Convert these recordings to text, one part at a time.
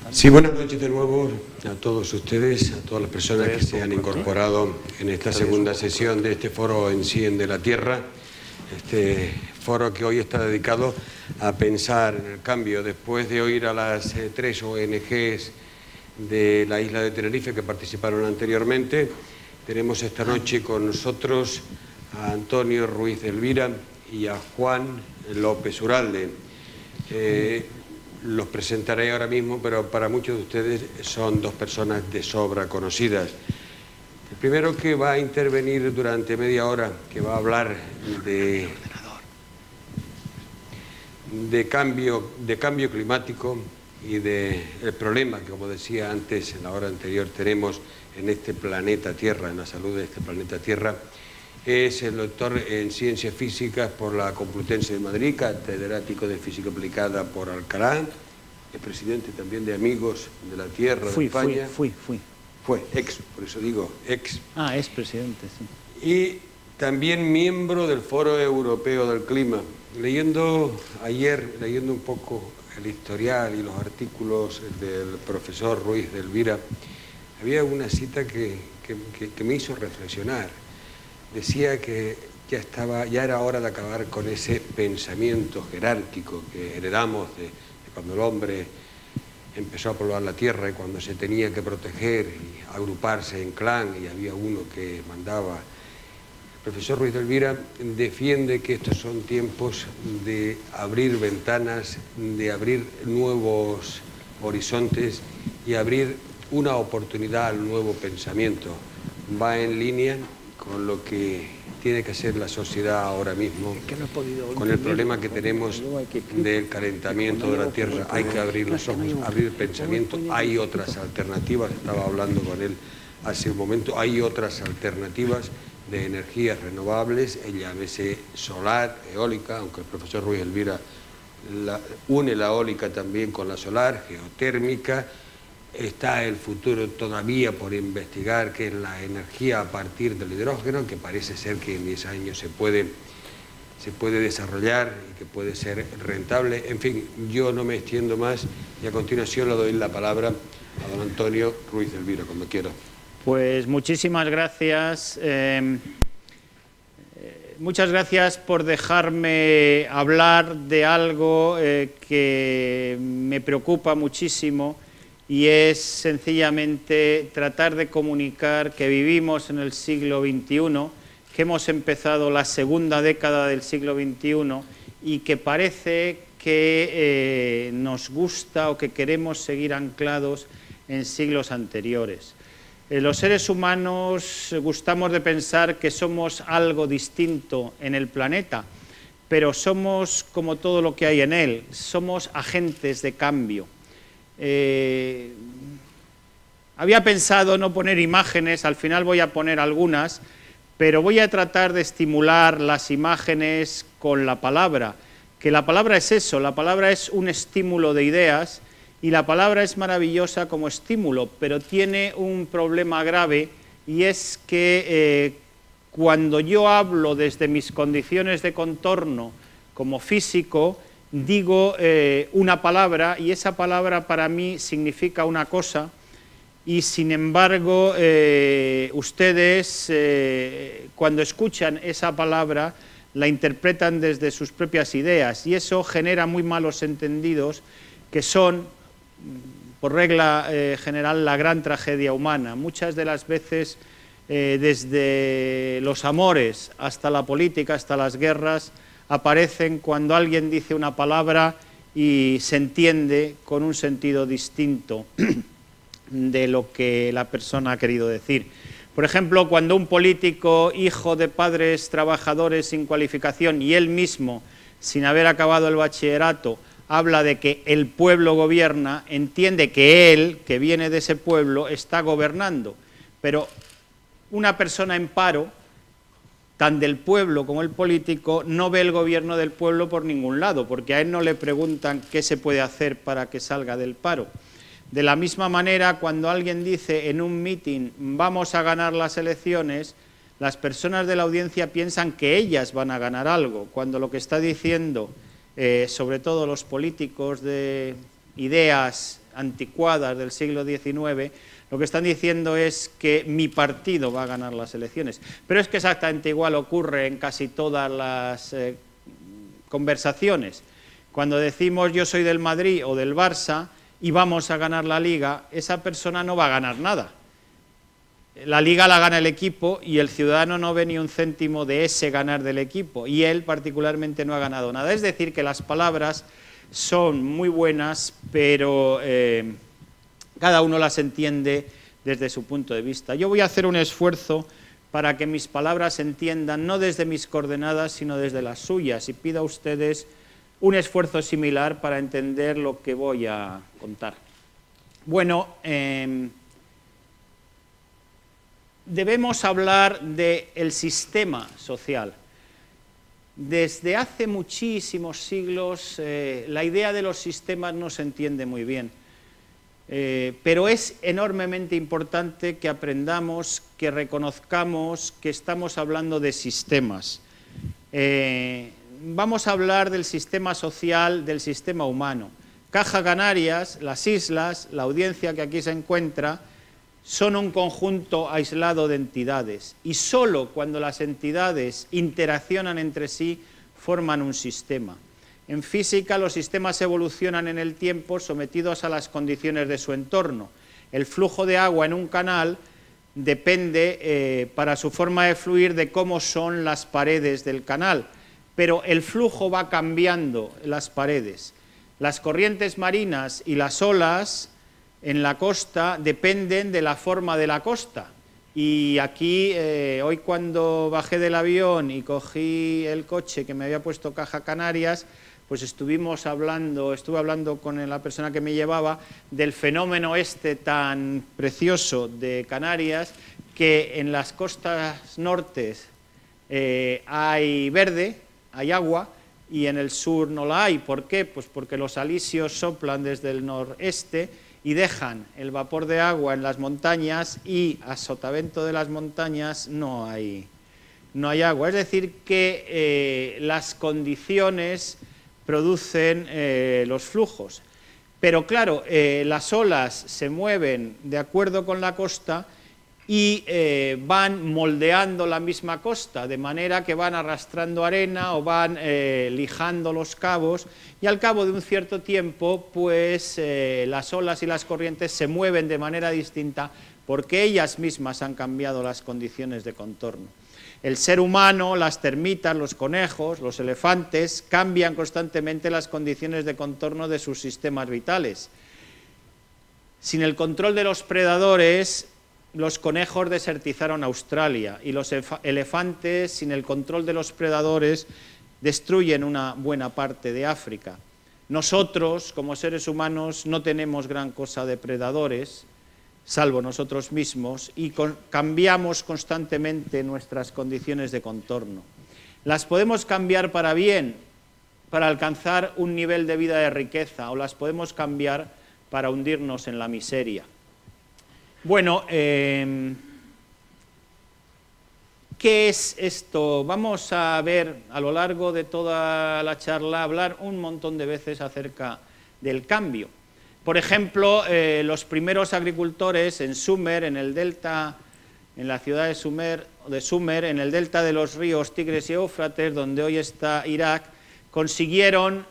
Sí, buenas noches de nuevo a todos ustedes, a todas las personas que se han incorporado en esta segunda sesión de este foro en sí de la Tierra, este foro que hoy está dedicado a pensar en el cambio. Después de oír a las tres ONGs de la isla de Tenerife que participaron anteriormente, tenemos esta noche con nosotros a Antonio Ruiz de Elvira y a Juan López Uralde. Los presentaré ahora mismo, pero para muchos de ustedes son dos personas de sobra conocidas. El primero que va a intervenir durante media hora, que va a hablar de cambio climático y del problema que, como decía antes, en la hora anterior tenemos en este planeta Tierra, en la salud de este planeta Tierra, es el doctor en Ciencias Físicas por la Complutense de Madrid, catedrático de Física Aplicada por Alcalá, es presidente también de Amigos de la Tierra de España. Fue, ex, por eso digo ex. Ah, ex presidente, sí. Y también miembro del Foro Europeo del Clima. Leyendo un poco el historial y los artículos del profesor Ruiz de Elvira, había una cita que me hizo reflexionar. Decía que ya era hora de acabar con ese pensamiento jerárquico que heredamos de cuando el hombre empezó a poblar la tierra y cuando se tenía que proteger y agruparse en clan y había uno que mandaba. El profesor Ruiz de Elvira defiende que estos son tiempos de abrir ventanas, de abrir nuevos horizontes y abrir una oportunidad al nuevo pensamiento. Va en línea con lo que tiene que hacer la sociedad ahora mismo, con el problema que tenemos del calentamiento de la Tierra. Hay que abrir los ojos, abrir el pensamiento. Hay otras alternativas, estaba hablando con él hace un momento, hay otras alternativas de energías renovables, llámese solar, eólica, aunque el profesor Ruiz Elvira une la eólica también con la solar, geotérmica. Está el futuro todavía por investigar, que es la energía a partir del hidrógeno, que parece ser que en 10 años se puede desarrollar y que puede ser rentable. En fin, yo no me extiendo más y a continuación le doy la palabra a don Antonio Ruiz de Elvira, cuando quiera. Pues muchísimas gracias. Muchas gracias por dejarme hablar de algo que me preocupa muchísimo, y es sencillamente tratar de comunicar que vivimos en el siglo XXI, que hemos empezado la segunda década del siglo XXI y que parece que nos gusta o que queremos seguir anclados en siglos anteriores. Los seres humanos gustamos de pensar que somos algo distinto en el planeta, pero somos como todo lo que hay en él, somos agentes de cambio. Había pensado no poner imágenes, al final voy a poner algunas, pero voy a tratar de estimular las imágenes con la palabra, que la palabra es eso, la palabra es un estímulo de ideas y la palabra es maravillosa como estímulo, pero tiene un problema grave, y es que cuando yo hablo desde mis condiciones de contorno como físico, digo una palabra y esa palabra para mí significa una cosa, y sin embargo ustedes cuando escuchan esa palabra la interpretan desde sus propias ideas, y eso genera muy malos entendidos que son, por regla general, la gran tragedia humana. Muchas de las veces desde los amores hasta la política, hasta las guerras, aparecen cuando alguien dice una palabra y se entiende con un sentido distinto de lo que la persona ha querido decir. Por ejemplo, cuando un político, hijo de padres trabajadores sin cualificación, y él mismo, sin haber acabado el bachillerato, habla de que el pueblo gobierna, entiende que él, que viene de ese pueblo, está gobernando. Pero una persona en paro, tan del pueblo como el político, no ve el gobierno del pueblo por ningún lado, porque a él no le preguntan qué se puede hacer para que salga del paro. De la misma manera, cuando alguien dice en un mitin vamos a ganar las elecciones, las personas de la audiencia piensan que ellas van a ganar algo, cuando lo que está diciendo, sobre todo los políticos de ideas anticuadas del siglo XIX, lo que están diciendo es que mi partido va a ganar las elecciones. Pero es que exactamente igual ocurre en casi todas las conversaciones. Cuando decimos yo soy del Madrid o del Barça y vamos a ganar la Liga, esa persona no va a ganar nada. La Liga la gana el equipo y el ciudadano no ve ni un céntimo de ese ganar del equipo, y él particularmente no ha ganado nada. Es decir, que las palabras son muy buenas, pero cada uno las entiende desde su punto de vista. Yo voy a hacer un esfuerzo para que mis palabras se entiendan no desde mis coordenadas, sino desde las suyas, y pido a ustedes un esfuerzo similar para entender lo que voy a contar. Bueno, debemos hablar del sistema social. Desde hace muchísimos siglos la idea de los sistemas no se entiende muy bien, pero es enormemente importante que aprendamos, que reconozcamos que estamos hablando de sistemas. Vamos a hablar del sistema social, del sistema humano. Caja Canarias, las islas, la audiencia que aquí se encuentra, son un conjunto aislado de entidades, y solo cuando las entidades interaccionan entre sí forman un sistema. En física los sistemas evolucionan en el tiempo sometidos a las condiciones de su entorno. El flujo de agua en un canal depende para su forma de fluir de cómo son las paredes del canal, pero el flujo va cambiando las paredes. Las corrientes marinas y las olas en la costa dependen de la forma de la costa. Y aquí, hoy cuando bajé del avión y cogí el coche que me había puesto Caja Canarias, pues estuve hablando con la persona que me llevaba del fenómeno este tan precioso de Canarias, que en las costas nortes hay verde, hay agua, y en el sur no la hay. ¿Por qué? Pues porque los alisios soplan desde el noreste y dejan el vapor de agua en las montañas, y a sotavento de las montañas no hay agua. Es decir, que las condiciones producen los flujos. Pero claro, las olas se mueven de acuerdo con la costa y van moldeando la misma costa, de manera que van arrastrando arena o van lijando los cabos, y al cabo de un cierto tiempo, pues las olas y las corrientes se mueven de manera distinta porque ellas mismas han cambiado las condiciones de contorno. El ser humano, las termitas, los conejos, los elefantes, cambian constantemente las condiciones de contorno de sus sistemas vitales. Sin el control de los predadores, los conejos desertizaron Australia, y los elefantes, sin el control de los predadores, destruyen una buena parte de África. Nosotros, como seres humanos, no tenemos gran cosa de predadores, salvo nosotros mismos, y cambiamos constantemente nuestras condiciones de contorno. Las podemos cambiar para bien, para alcanzar un nivel de vida de riqueza, o las podemos cambiar para hundirnos en la miseria. Bueno, ¿qué es esto? Vamos a ver a lo largo de toda la charla, hablar un montón de veces acerca del cambio. Por ejemplo, los primeros agricultores en Sumer, en el delta, en la ciudad de Sumer, en el delta de los ríos Tigres y Éufrates, donde hoy está Irak, consiguieron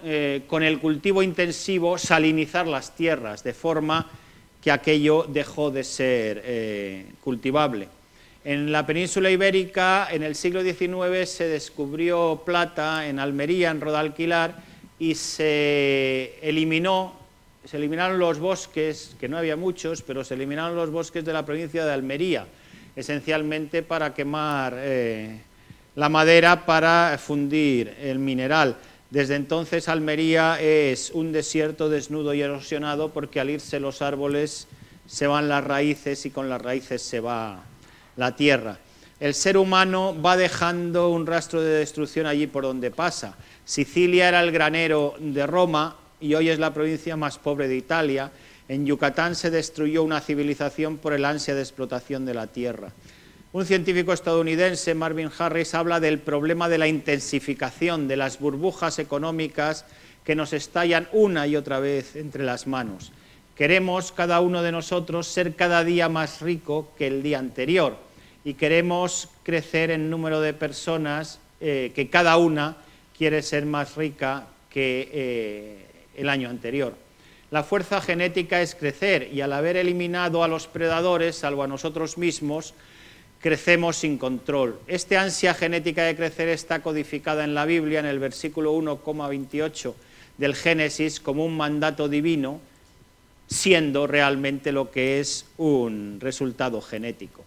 con el cultivo intensivo salinizar las tierras, de forma que aquello dejó de ser cultivable. En la península ibérica, en el siglo XIX, se descubrió plata en Almería, en Rodalquilar, y se eliminaron los bosques, que no había muchos, pero se eliminaron los bosques de la provincia de Almería, esencialmente para quemar la madera para fundir el mineral. Desde entonces Almería es un desierto desnudo y erosionado, porque al irse los árboles se van las raíces, y con las raíces se va la tierra. El ser humano va dejando un rastro de destrucción allí por donde pasa. Sicilia era el granero de Roma y hoy es la provincia más pobre de Italia. En Yucatán se destruyó una civilización por el ansia de explotación de la tierra. Un científico estadounidense, Marvin Harris, habla del problema de la intensificación, de las burbujas económicas que nos estallan una y otra vez entre las manos. Queremos cada uno de nosotros ser cada día más rico que el día anterior y queremos crecer en número de personas que cada una quiere ser más rica que el año anterior. La fuerza genética es crecer y al haber eliminado a los predadores, salvo a nosotros mismos, crecemos sin control. Esta ansia genética de crecer está codificada en la Biblia, en el versículo 1,28 del Génesis, como un mandato divino, siendo realmente lo que es un resultado genético.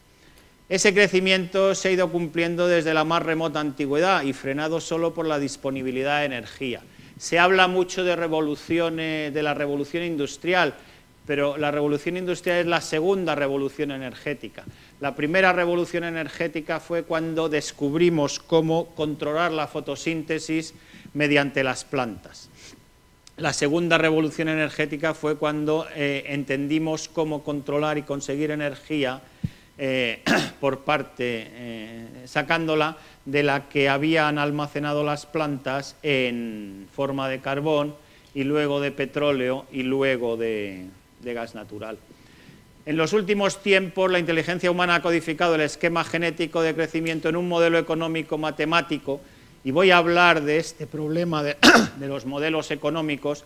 Ese crecimiento se ha ido cumpliendo desde la más remota antigüedad y frenado solo por la disponibilidad de energía. Se habla mucho de revoluciones, de la revolución industrial, pero la revolución industrial es la segunda revolución energética. La primera revolución energética fue cuando descubrimos cómo controlar la fotosíntesis mediante las plantas. La segunda revolución energética fue cuando entendimos cómo controlar y conseguir energía sacándola de la que habían almacenado las plantas en forma de carbón y luego de petróleo y luego de gas natural. En los últimos tiempos la inteligencia humana ha codificado el esquema genético de crecimiento en un modelo económico matemático y voy a hablar de este problema de los modelos económicos.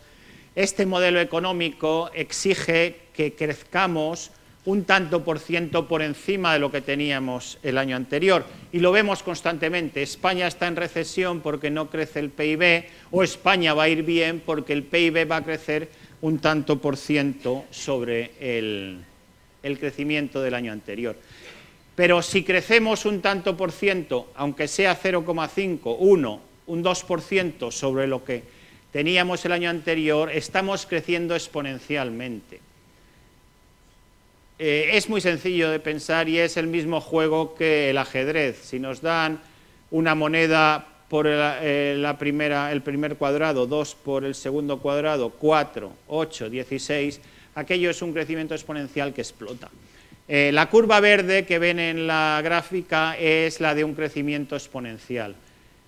Este modelo económico exige que crezcamos un tanto por ciento por encima de lo que teníamos el año anterior. Y lo vemos constantemente. España está en recesión porque no crece el PIB, o España va a ir bien porque el PIB va a crecer un tanto por ciento sobre el crecimiento del año anterior. Pero si crecemos un tanto por ciento, aunque sea 0,5, 1, un 2% sobre lo que teníamos el año anterior, estamos creciendo exponencialmente. Es muy sencillo de pensar y es el mismo juego que el ajedrez. Si nos dan una moneda por el primer cuadrado, 2 por el segundo cuadrado, 4, 8, 16, aquello es un crecimiento exponencial que explota. La curva verde que ven en la gráfica es la de un crecimiento exponencial.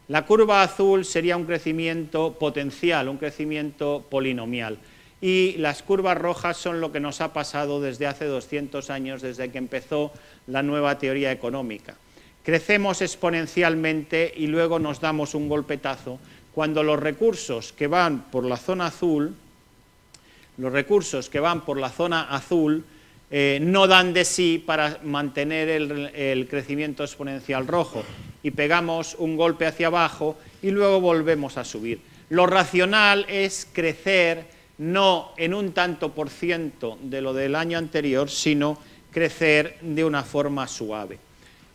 La curva azul sería un crecimiento potencial, un crecimiento polinomial. Y las curvas rojas son lo que nos ha pasado desde hace 200 años, desde que empezó la nueva teoría económica. Crecemos exponencialmente y luego nos damos un golpetazo cuando los recursos que van por la zona azul, no dan de sí para mantener el crecimiento exponencial rojo y pegamos un golpe hacia abajo y luego volvemos a subir. Lo racional es crecer no en un tanto por ciento de lo del año anterior, sino crecer de una forma suave.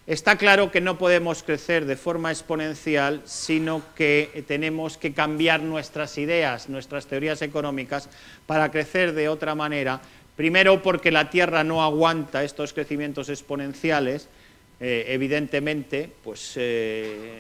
Está claro que no podemos crecer de forma exponencial, sino que tenemos que cambiar nuestras ideas, nuestras teorías económicas, para crecer de otra manera. Primero, porque la Tierra no aguanta estos crecimientos exponenciales. Evidentemente, pues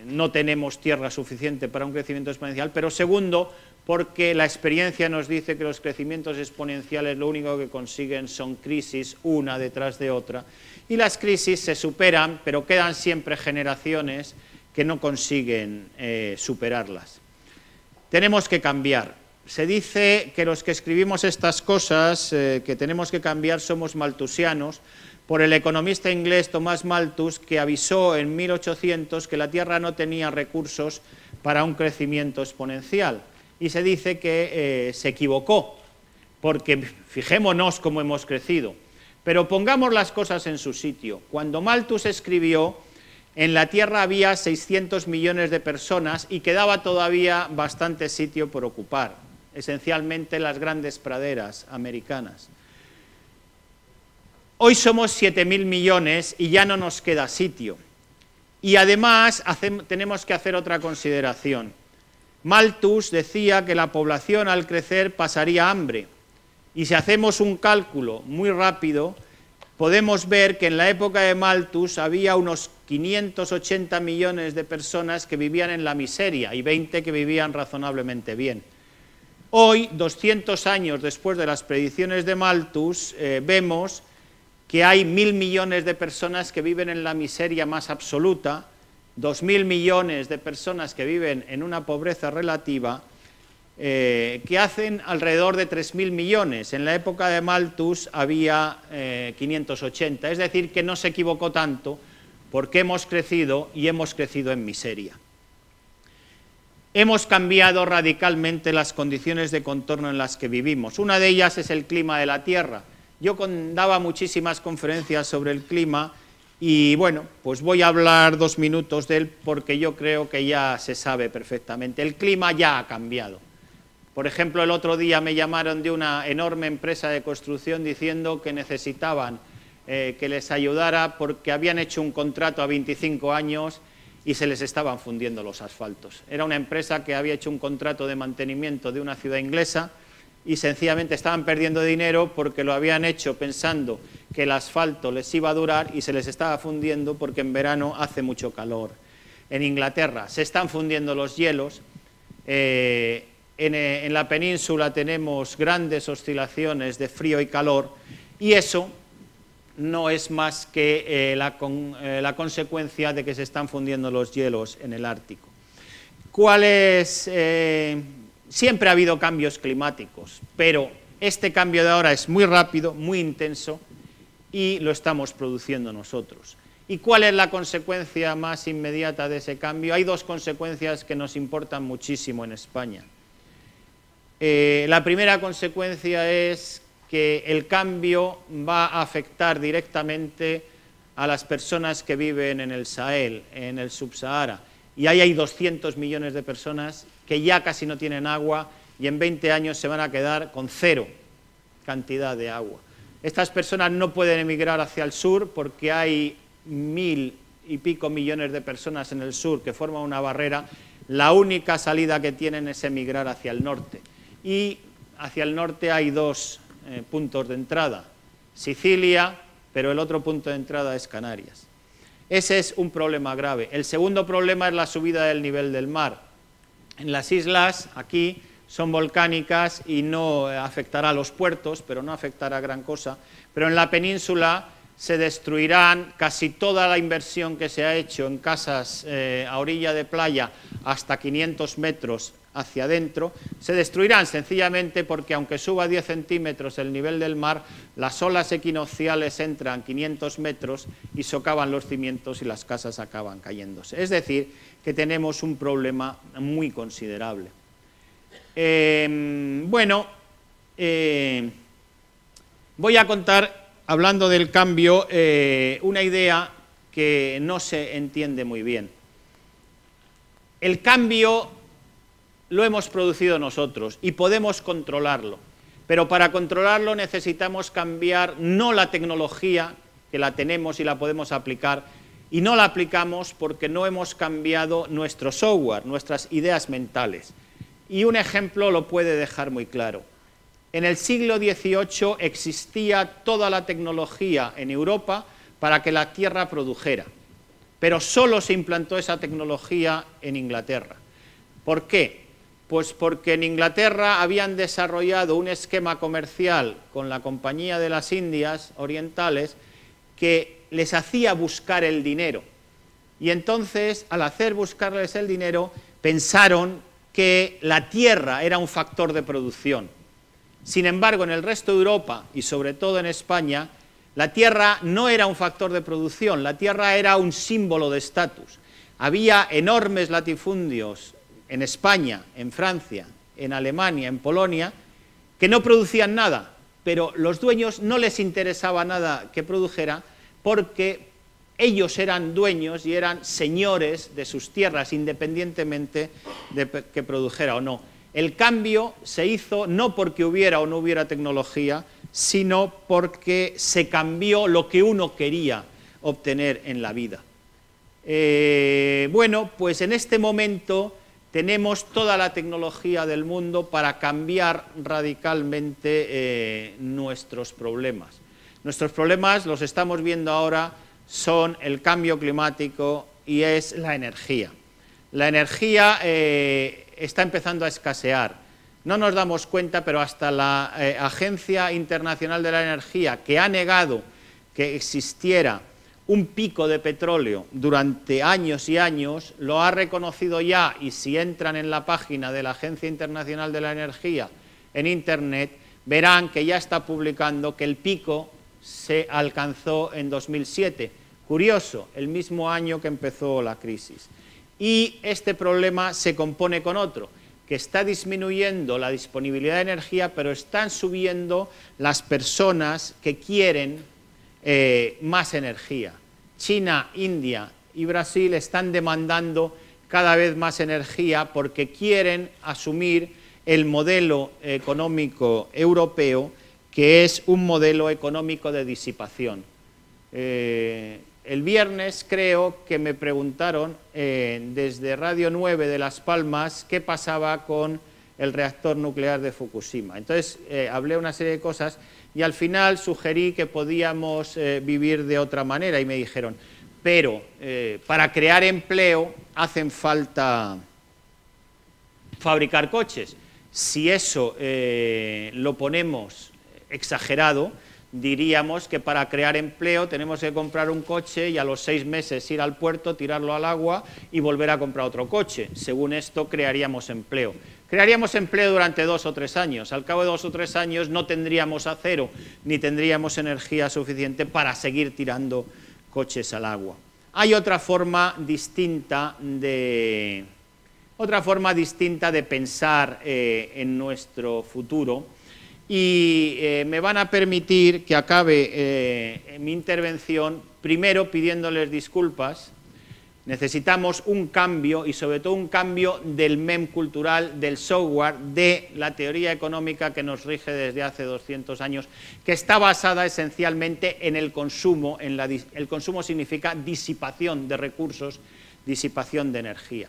no tenemos tierra suficiente para un crecimiento exponencial, pero segundo, porque la experiencia nos dice que los crecimientos exponenciales lo único que consiguen son crisis una detrás de otra, y las crisis se superan, pero quedan siempre generaciones que no consiguen superarlas. Tenemos que cambiar. Se dice que los que escribimos estas cosas, que tenemos que cambiar, somos malthusianos, por el economista inglés Thomas Malthus, que avisó en 1800 que la Tierra no tenía recursos para un crecimiento exponencial. Y se dice que se equivocó, porque fijémonos cómo hemos crecido. Pero pongamos las cosas en su sitio. Cuando Malthus escribió, en la Tierra había 600 millones de personas y quedaba todavía bastante sitio por ocupar, esencialmente las grandes praderas americanas. Hoy somos 7.000 millones y ya no nos queda sitio. Y además tenemos que hacer otra consideración. Malthus decía que la población al crecer pasaría hambre. Y si hacemos un cálculo muy rápido, podemos ver que en la época de Malthus había unos 580 millones de personas que vivían en la miseria y 20 que vivían razonablemente bien. Hoy, 200 años después de las predicciones de Malthus, vemos que hay 1.000 millones de personas que viven en la miseria más absoluta, 2.000 millones de personas que viven en una pobreza relativa que hacen alrededor de 3.000 millones. En la época de Malthus había 580, es decir, que no se equivocó tanto porque hemos crecido y hemos crecido en miseria. Hemos cambiado radicalmente las condiciones de contorno en las que vivimos. Una de ellas es el clima de la Tierra. Yo daba muchísimas conferencias sobre el clima y, bueno, pues voy a hablar 2 minutos de él porque yo creo que ya se sabe perfectamente. El clima ya ha cambiado. Por ejemplo, el otro día me llamaron de una enorme empresa de construcción diciendo que necesitaban que les ayudara porque habían hecho un contrato a 25 años y se les estaban fundiendo los asfaltos. Era una empresa que había hecho un contrato de mantenimiento de una ciudad inglesa y sencillamente estaban perdiendo dinero porque lo habían hecho pensando que el asfalto les iba a durar y se les estaba fundiendo porque en verano hace mucho calor. En Inglaterra se están fundiendo los hielos. En la península tenemos grandes oscilaciones de frío y calor y eso no es más que la consecuencia de que se están fundiendo los hielos en el Ártico. Siempre ha habido cambios climáticos, pero este cambio de ahora es muy rápido, muy intenso y lo estamos produciendo nosotros. ¿Y cuál es la consecuencia más inmediata de ese cambio? Hay 2 consecuencias que nos importan muchísimo en España. La primera consecuencia es que el cambio va a afectar directamente a las personas que viven en el Sahel, en el Subsahara. Y ahí hay 200 millones de personas que ya casi no tienen agua y en 20 años se van a quedar con 0 cantidad de agua. Estas personas no pueden emigrar hacia el sur porque hay 1.000 y pico millones de personas en el sur que forman una barrera. La única salida que tienen es emigrar hacia el norte. Y hacia el norte hay 2 puntos de entrada, Sicilia, pero el otro punto de entrada es Canarias. Ese es un problema grave. El segundo problema es la subida del nivel del mar. En las islas, aquí, son volcánicas y no afectará a los puertos, pero no afectará a gran cosa, pero en la península se destruirán casi toda la inversión que se ha hecho en casas a orilla de playa hasta 500 metros hacia adentro, se destruirán sencillamente porque aunque suba 10 centímetros el nivel del mar, las olas equinocciales entran 500 metros y socavan los cimientos y las casas acaban cayéndose. Es decir, que tenemos un problema muy considerable. Voy a contar, hablando del cambio, una idea que no se entiende muy bien. El cambio lo hemos producido nosotros y podemos controlarlo, pero para controlarlo necesitamos cambiar no la tecnología, que la tenemos y la podemos aplicar, y no la aplicamos porque no hemos cambiado nuestro software, nuestras ideas mentales. Y un ejemplo lo puede dejar muy claro. En el siglo XVIII existía toda la tecnología en Europa para que la tierra produjera, pero solo se implantó esa tecnología en Inglaterra. ¿Por qué? Pues porque en Inglaterra habían desarrollado un esquema comercial con la Compañía de las Indias Orientales que les hacía buscar el dinero. Y entonces, al hacer buscarles el dinero, pensaron que la tierra era un factor de producción. Sin embargo, en el resto de Europa, y sobre todo en España, la tierra no era un factor de producción, la tierra era un símbolo de estatus. Había enormes latifundios en España, en Francia, en Alemania, en Polonia, que no producían nada, pero los dueños no les interesaba nada que produjera porque ellos eran dueños y eran señores de sus tierras, independientemente de que produjera o no. El cambio se hizo no porque hubiera o no hubiera tecnología, sino porque se cambió lo que uno quería obtener en la vida. Pues en este momento tenemos toda la tecnología del mundo para cambiar radicalmente nuestros problemas. Nuestros problemas, los estamos viendo ahora, son el cambio climático y es la energía. La energía está empezando a escasear. No nos damos cuenta, pero hasta la Agencia Internacional de la Energía, que ha negado que existiera un pico de petróleo durante años y años, lo ha reconocido ya, y si entran en la página de la Agencia Internacional de la Energía en Internet, verán que ya está publicando que el pico se alcanzó en 2007. Curioso, el mismo año que empezó la crisis. Y este problema se compone con otro, que está disminuyendo la disponibilidad de energía, pero están subiendo las personas que quieren más energía. China, India y Brasil están demandando cada vez más energía porque quieren asumir el modelo económico europeo, que es un modelo económico de disipación. El viernes creo que me preguntaron desde Radio 9 de Las Palmas qué pasaba con el reactor nuclear de Fukushima. Entonces hablé una serie de cosas y al final sugerí que podíamos vivir de otra manera y me dijeron, pero para crear empleo hacen falta fabricar coches. Si eso lo ponemos exagerado, diríamos que para crear empleo tenemos que comprar un coche y a los 6 meses ir al puerto, tirarlo al agua y volver a comprar otro coche. Según esto, crearíamos empleo. Crearíamos empleo durante 2 o 3 años. Al cabo de 2 o 3 años no tendríamos acero ni tendríamos energía suficiente para seguir tirando coches al agua. Hay otra forma distinta de pensar en nuestro futuro. Y me van a permitir que acabe mi intervención primero pidiéndoles disculpas. Necesitamos un cambio y sobre todo un cambio del MEM cultural, del software, de la teoría económica que nos rige desde hace 200 años, que está basada esencialmente en el consumo. El consumo significa disipación de recursos, disipación de energía.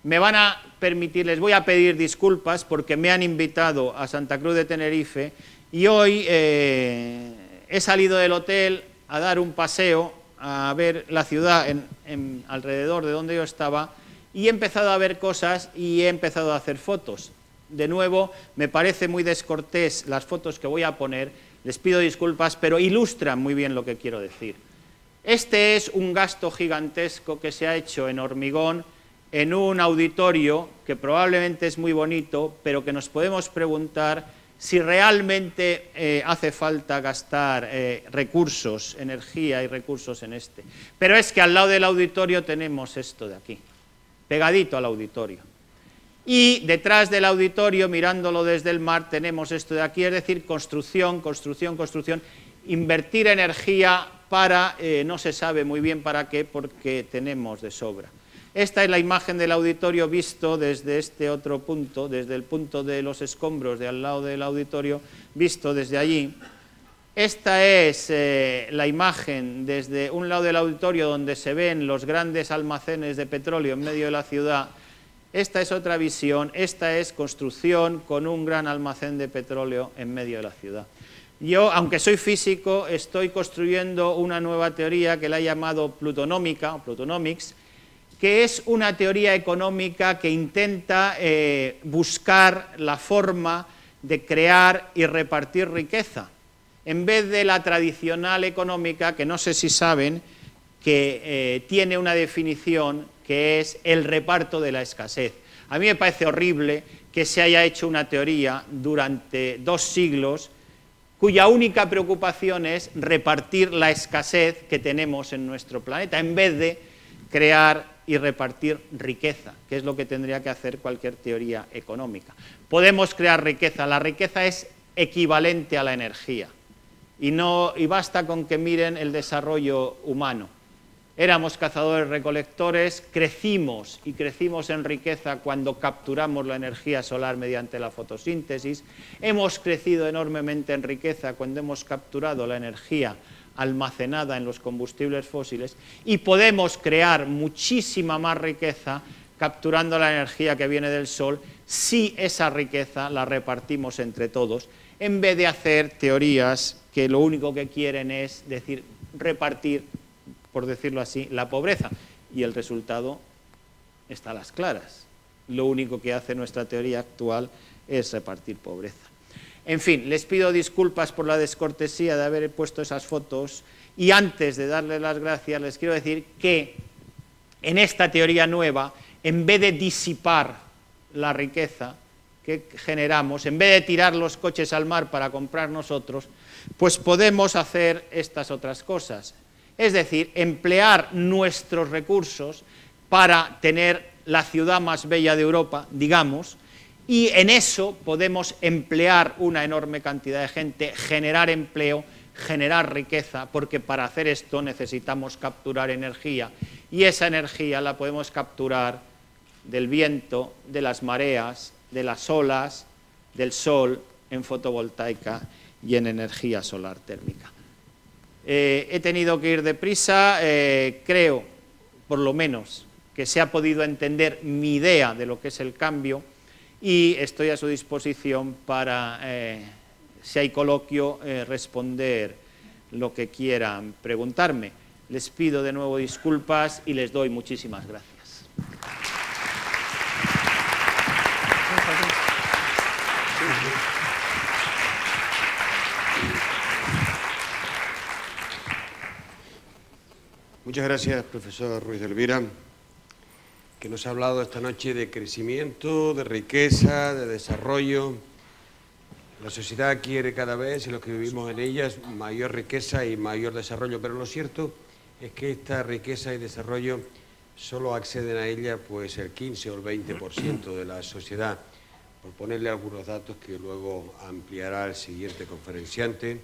Me van a permitir, les voy a pedir disculpas porque me han invitado a Santa Cruz de Tenerife y hoy he salido del hotel a dar un paseo, a ver la ciudad alrededor de donde yo estaba y he empezado a ver cosas y he empezado a hacer fotos. De nuevo, me parece muy descortés las fotos que voy a poner, les pido disculpas, pero ilustran muy bien lo que quiero decir. Este es un gasto gigantesco que se ha hecho en hormigón, en un auditorio que probablemente es muy bonito, pero que nos podemos preguntar si realmente hace falta gastar recursos, energía y recursos en este. Pero es que al lado del auditorio tenemos esto de aquí, pegadito al auditorio. Y detrás del auditorio, mirándolo desde el mar, tenemos esto de aquí, es decir, construcción, construcción, construcción, invertir energía para, no se sabe muy bien para qué, porque tenemos de sobra. Esta es la imagen del auditorio visto desde este otro punto, desde el punto de los escombros de al lado del auditorio, visto desde allí. Esta es la imagen desde un lado del auditorio donde se ven los grandes almacenes de petróleo en medio de la ciudad. Esta es otra visión, esta es construcción con un gran almacén de petróleo en medio de la ciudad. Yo, aunque soy físico, estoy construyendo una nueva teoría que la he llamado plutonómica, o plutonomics, que es una teoría económica que intenta buscar la forma de crear y repartir riqueza, en vez de la tradicional económica, que no sé si saben, que tiene una definición que es el reparto de la escasez. A mí me parece horrible que se haya hecho una teoría durante 2 siglos cuya única preocupación es repartir la escasez que tenemos en nuestro planeta, en vez de crear y repartir riqueza, que es lo que tendría que hacer cualquier teoría económica. Podemos crear riqueza, la riqueza es equivalente a la energía, y basta con que miren el desarrollo humano. Éramos cazadores-recolectores, crecimos y crecimos en riqueza cuando capturamos la energía solar mediante la fotosíntesis, hemos crecido enormemente en riqueza cuando hemos capturado la energía almacenada en los combustibles fósiles y podemos crear muchísima más riqueza capturando la energía que viene del sol si esa riqueza la repartimos entre todos, en vez de hacer teorías que lo único que quieren es decir, repartir, por decirlo así, la pobreza. Y el resultado está a las claras. Lo único que hace nuestra teoría actual es repartir pobreza. En fin, les pido disculpas por la descortesía de haber puesto esas fotos y antes de darles las gracias les quiero decir que en esta teoría nueva, en vez de disipar la riqueza que generamos, en vez de tirar los coches al mar para comprar nosotros, pues podemos hacer estas otras cosas. Es decir, emplear nuestros recursos para tener la ciudad más bella de Europa, digamos, y en eso podemos emplear una enorme cantidad de gente, generar empleo, generar riqueza, porque para hacer esto necesitamos capturar energía, y esa energía la podemos capturar del viento, de las mareas, de las olas, del sol, en fotovoltaica y en energía solar térmica. He tenido que ir deprisa, creo, por lo menos, que se ha podido entender mi idea de lo que es el cambio y estoy a su disposición para, si hay coloquio, responder lo que quieran preguntarme. Les pido de nuevo disculpas y les doy muchísimas gracias. Muchas gracias, profesor Ruiz de Elvira, que nos ha hablado esta noche de crecimiento, de riqueza, de desarrollo. La sociedad quiere cada vez, y los que vivimos en ella, mayor riqueza y mayor desarrollo, pero lo cierto es que esta riqueza y desarrollo solo acceden a ella pues el 15 o el 20% de la sociedad. Por ponerle algunos datos que luego ampliará el siguiente conferenciante,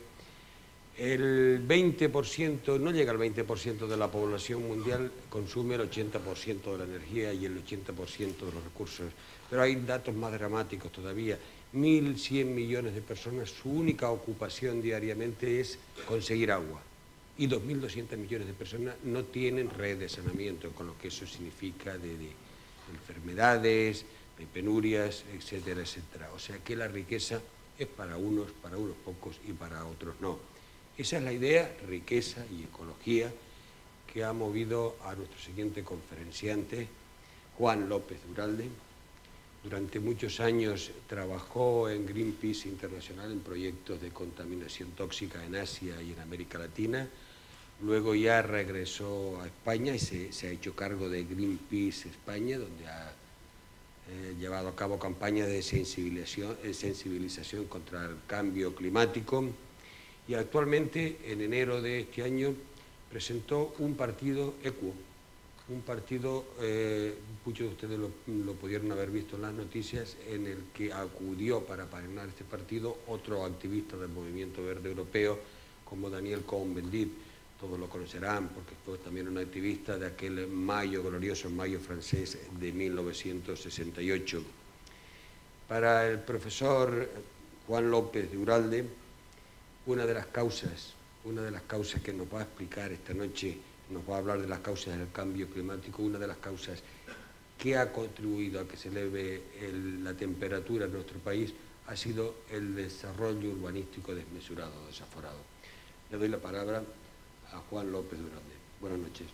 el 20%, no llega al 20% de la población mundial, consume el 80% de la energía y el 80% de los recursos. Pero hay datos más dramáticos todavía. 1.100 millones de personas, su única ocupación diariamente es conseguir agua. Y 2.200 millones de personas no tienen red de saneamiento, con lo que eso significa de enfermedades, de penurias, etcétera, etcétera. O sea que la riqueza es para unos pocos y para otros no. Esa es la idea, riqueza y ecología, que ha movido a nuestro siguiente conferenciante, Juan López de Uralde. Durante muchos años trabajó en Greenpeace Internacional en proyectos de contaminación tóxica en Asia y en América Latina. Luego ya regresó a España y se ha hecho cargo de Greenpeace España, donde ha llevado a cabo campañas de sensibilización contra el cambio climático. Y actualmente, en enero de este año, presentó un partido equo, un partido, muchos de ustedes lo pudieron haber visto en las noticias, en el que acudió para patrocinar este partido otro activista del Movimiento Verde Europeo, como Daniel Cohn-Bendit. Todos lo conocerán porque fue también un activista de aquel mayo glorioso, mayo francés de 1968. Para el profesor Juan López de Uralde, una de las causas que nos va a explicar esta noche, nos va a hablar de las causas del cambio climático, una de las causas que ha contribuido a que se eleve la temperatura en nuestro país ha sido el desarrollo urbanístico desmesurado, desaforado. Le doy la palabra a Juan López de Uralde. Buenas noches.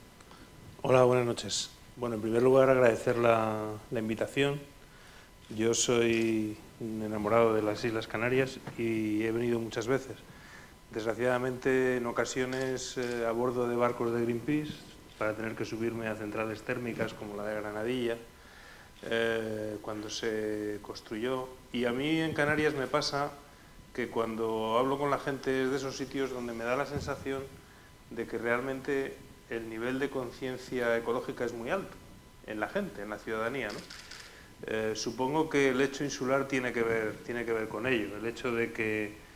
Hola, buenas noches. Bueno, en primer lugar agradecer la invitación. Yo soy un enamorado de las Islas Canarias y he venido muchas veces. Desgraciadamente, en ocasiones a bordo de barcos de Greenpeace, para tener que subirme a centrales térmicas como la de Granadilla, cuando se construyó. Y a mí en Canarias me pasa que cuando hablo con la gente es de esos sitios donde me da la sensación de que realmente el nivel de conciencia ecológica es muy alto en la gente, en la ciudadanía, ¿no? Supongo que el hecho insular tiene que ver con ello, el hecho de que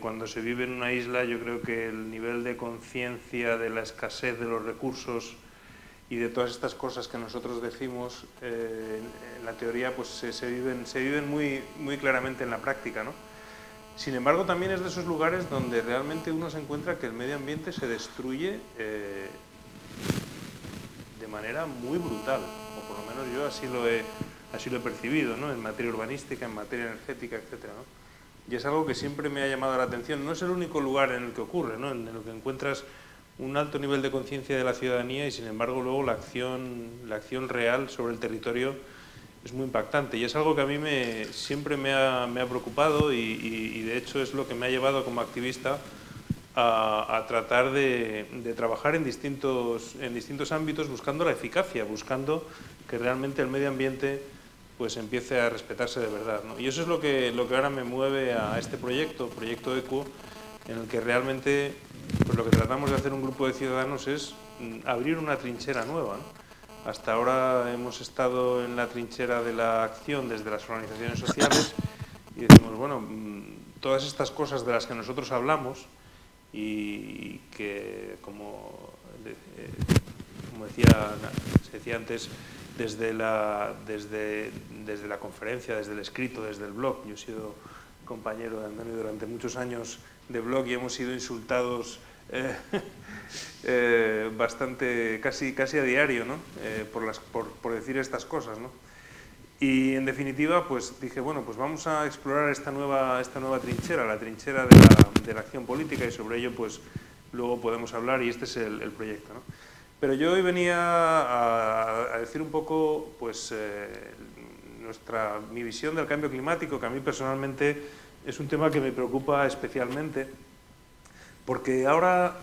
cuando se vive en una isla yo creo que el nivel de conciencia de la escasez de los recursos y de todas estas cosas que nosotros decimos en la teoría pues se viven muy claramente en la práctica, ¿no? Sin embargo, también es de esos lugares donde realmente uno se encuentra que el medio ambiente se destruye de manera muy brutal, o por lo menos yo así lo he percibido, ¿no? En materia urbanística, en materia energética, etcétera, ¿no? Y es algo que siempre me ha llamado la atención. No es el único lugar en el que ocurre, ¿no? En el que encuentras un alto nivel de conciencia de la ciudadanía y, sin embargo, luego la acción real sobre el territorio muy impactante, y es algo que a mí siempre me ha preocupado y de hecho es lo que me ha llevado como activista a tratar de trabajar en distintos ámbitos buscando la eficacia, buscando que realmente el medio ambiente pues empiece a respetarse de verdad, ¿no? Y eso es lo que ahora me mueve a este proyecto EQUO, en el que realmente pues lo que tratamos de hacer un grupo de ciudadanos es abrir una trinchera nueva, ¿no? Hasta ahora hemos estado en la trinchera de la acción desde las organizaciones sociales y decimos, bueno, todas estas cosas de las que nosotros hablamos y que, como se decía antes, desde la conferencia, desde el escrito, desde el blog. Yo he sido compañero de Antonio durante muchos años de blog y hemos sido insultados bastante, casi a diario, ¿no? por decir estas cosas, ¿no? Y en definitiva, pues dije, bueno, pues vamos a explorar esta nueva trinchera, la trinchera de la acción política, y sobre ello pues luego podemos hablar, y este es el proyecto, ¿no? Pero yo hoy venía a decir un poco pues mi visión del cambio climático, que a mí personalmente es un tema que me preocupa especialmente, porque ahora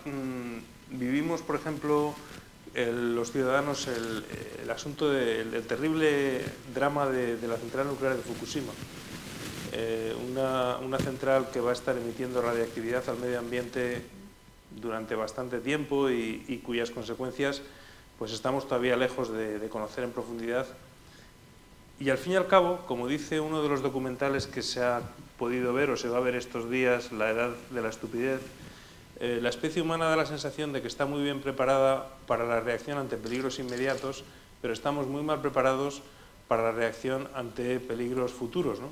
vivimos, por ejemplo, los ciudadanos el asunto del terrible drama de la central nuclear de Fukushima. Una central que va a estar emitiendo radiactividad al medio ambiente durante bastante tiempo y cuyas consecuencias pues estamos todavía lejos de conocer en profundidad. Y al fin y al cabo, como dice uno de los documentales que se ha podido ver o se va a ver estos días, La edad de la estupidez, la especie humana da la sensación de que está muy bien preparada para la reacción ante peligros inmediatos, pero estamos muy mal preparados para la reacción ante peligros futuros, ¿no?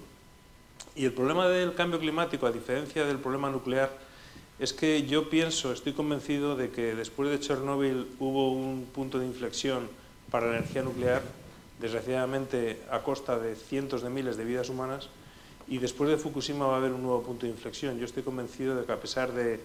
Y el problema del cambio climático, a diferencia del problema nuclear, es que yo estoy convencido de que después de Chernóbil hubo un punto de inflexión para la energía nuclear, desgraciadamente a costa de cientos de miles de vidas humanas, y después de Fukushima va a haber un nuevo punto de inflexión. Yo estoy convencido de que, a pesar del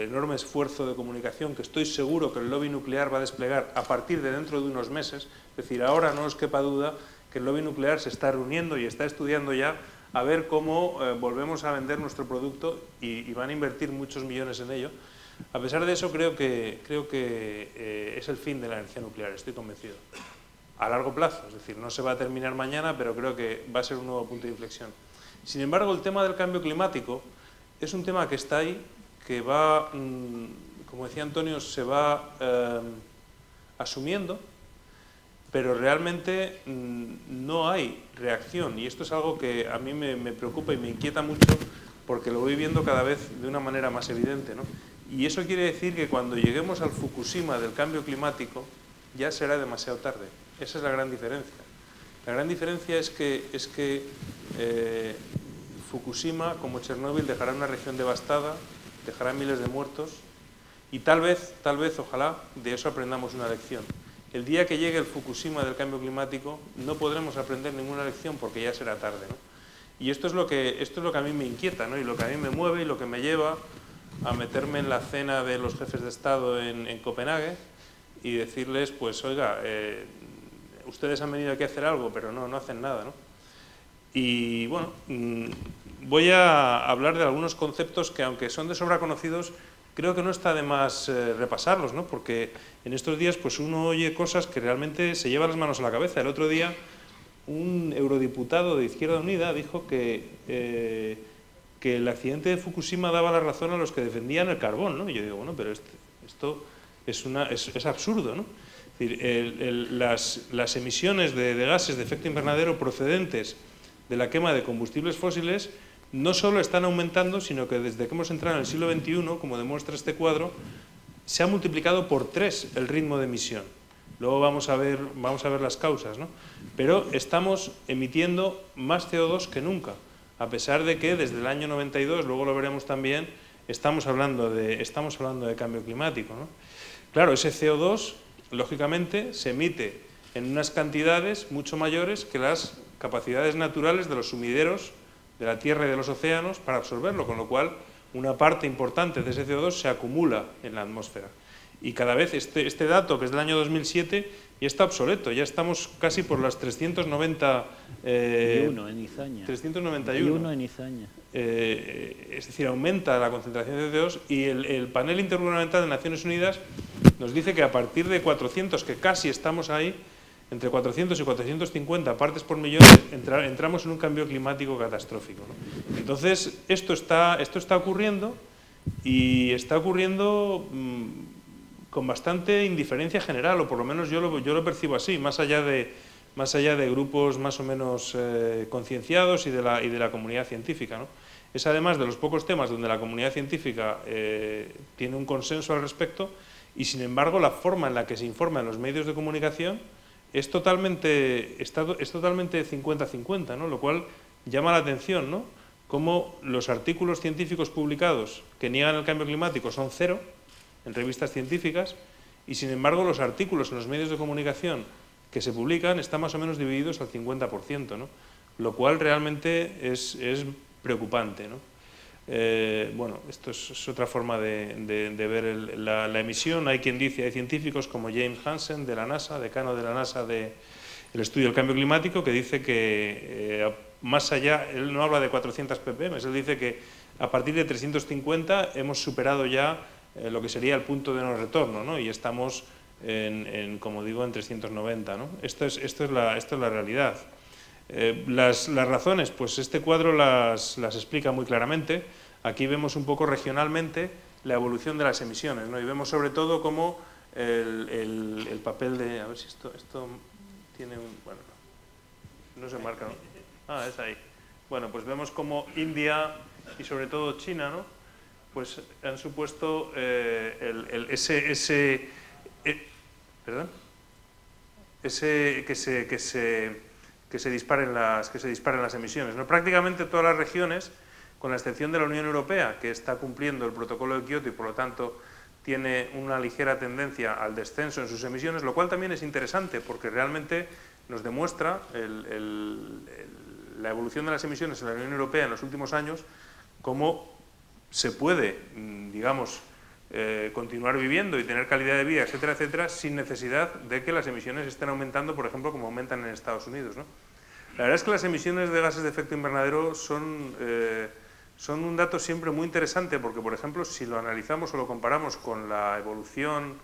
enorme esfuerzo de comunicación que estoy seguro que el lobby nuclear va a desplegar a partir de dentro de unos meses, es decir, ahora no os quepa duda que el lobby nuclear se está reuniendo y está estudiando ya a ver cómo volvemos a vender nuestro producto y van a invertir muchos millones en ello. A pesar de eso, creo que es el fin de la energía nuclear, estoy convencido. A largo plazo, es decir, no se va a terminar mañana, pero creo que va a ser un nuevo punto de inflexión. Sin embargo, el tema del cambio climático es un tema que está ahí, que va, como decía Antonio, se va asumiendo, pero realmente no hay reacción, y esto es algo que a mí me preocupa y me inquieta mucho, porque lo voy viendo cada vez de una manera más evidente, ¿no? Y eso quiere decir que cuando lleguemos al Fukushima del cambio climático ya será demasiado tarde. Esa es la gran diferencia. La gran diferencia es que Fukushima, como Chernóbil, dejará una región devastada, dejará miles de muertos, y tal vez, ojalá, de eso aprendamos una lección. El día que llegue el Fukushima del cambio climático no podremos aprender ninguna lección porque ya será tarde, ¿no? Y esto es lo que a mí me inquieta, ¿no? Y lo que a mí me mueve y lo que me lleva a meterme en la cena de los jefes de Estado en Copenhague y decirles, pues oiga, ustedes han venido aquí a hacer algo, pero no hacen nada, ¿no? Y bueno, voy a hablar de algunos conceptos que, aunque son de sobra conocidos, creo que no está de más repasarlos, ¿no? Porque en estos días pues uno oye cosas que realmente se lleva las manos a la cabeza. El otro día un eurodiputado de Izquierda Unida dijo que el accidente de Fukushima daba la razón a los que defendían el carbón, ¿no? Y yo digo, bueno, pero esto es absurdo, ¿no? Es decir, las emisiones de gases de efecto invernadero procedentes de la quema de combustibles fósiles no solo están aumentando, sino que desde que hemos entrado en el siglo XXI, como demuestra este cuadro, se ha multiplicado por 3 el ritmo de emisión. Luego vamos a ver las causas, ¿no? Pero estamos emitiendo más CO2 que nunca, a pesar de que desde el año 92, luego lo veremos también, estamos hablando de cambio climático, ¿no? Claro, ese CO2, lógicamente, se emite en unas cantidades mucho mayores que las capacidades naturales de los sumideros de la Tierra y de los océanos para absorberlo, con lo cual una parte importante de ese CO2 se acumula en la atmósfera. Y cada vez este dato, que es del año 2007, ya está obsoleto, ya estamos casi por las 390... en Izaña. 391. En Izaña. Es decir, aumenta la concentración de CO2 y el panel intergubernamental de Naciones Unidas nos dice que a partir de 400, que casi estamos ahí, entre 400 y 450 partes por millón, entramos en un cambio climático catastrófico, ¿no? Entonces, esto está ocurriendo y está ocurriendo con bastante indiferencia general, o por lo menos yo lo percibo así, más allá de grupos más o menos concienciados y de la comunidad científica, ¿no? Es además de los pocos temas donde la comunidad científica tiene un consenso al respecto y, sin embargo, la forma en la que se informa en los medios de comunicación es totalmente 50-50, ¿no? Lo cual llama la atención, ¿no? Cómo los artículos científicos publicados que niegan el cambio climático son 0 en revistas científicas y, sin embargo, los artículos en los medios de comunicación que se publican están más o menos divididos al 50%, ¿no? Lo cual realmente es preocupante, ¿no? Bueno, esto es otra forma de ver la emisión. Hay quien dice, hay científicos como James Hansen de la NASA, decano de la NASA del estudio del cambio climático, que dice que más allá, él no habla de 400 ppm, él dice que a partir de 350 hemos superado ya lo que sería el punto de no retorno, ¿no? Y estamos como digo, en 390, ¿no? Esto es la realidad. Las razones, pues este cuadro las explica muy claramente. Aquí vemos un poco regionalmente la evolución de las emisiones, ¿no? Y vemos sobre todo cómo el papel de... A ver si esto tiene un... Bueno, no se marca, ¿no? Ah, es ahí. Bueno, pues vemos cómo India y sobre todo China, ¿no? Pues han supuesto que se disparen las emisiones, ¿no? Prácticamente todas las regiones, con la excepción de la Unión Europea, que está cumpliendo el protocolo de Kioto y por lo tanto tiene una ligera tendencia al descenso en sus emisiones, lo cual también es interesante porque realmente nos demuestra la evolución de las emisiones en la Unión Europea en los últimos años, cómo se puede, digamos, continuar viviendo y tener calidad de vida, etcétera, etcétera, sin necesidad de que las emisiones estén aumentando, por ejemplo, como aumentan en Estados Unidos, ¿no? La verdad es que las emisiones de gases de efecto invernadero son un dato siempre muy interesante porque, por ejemplo, si lo analizamos o lo comparamos con la evolución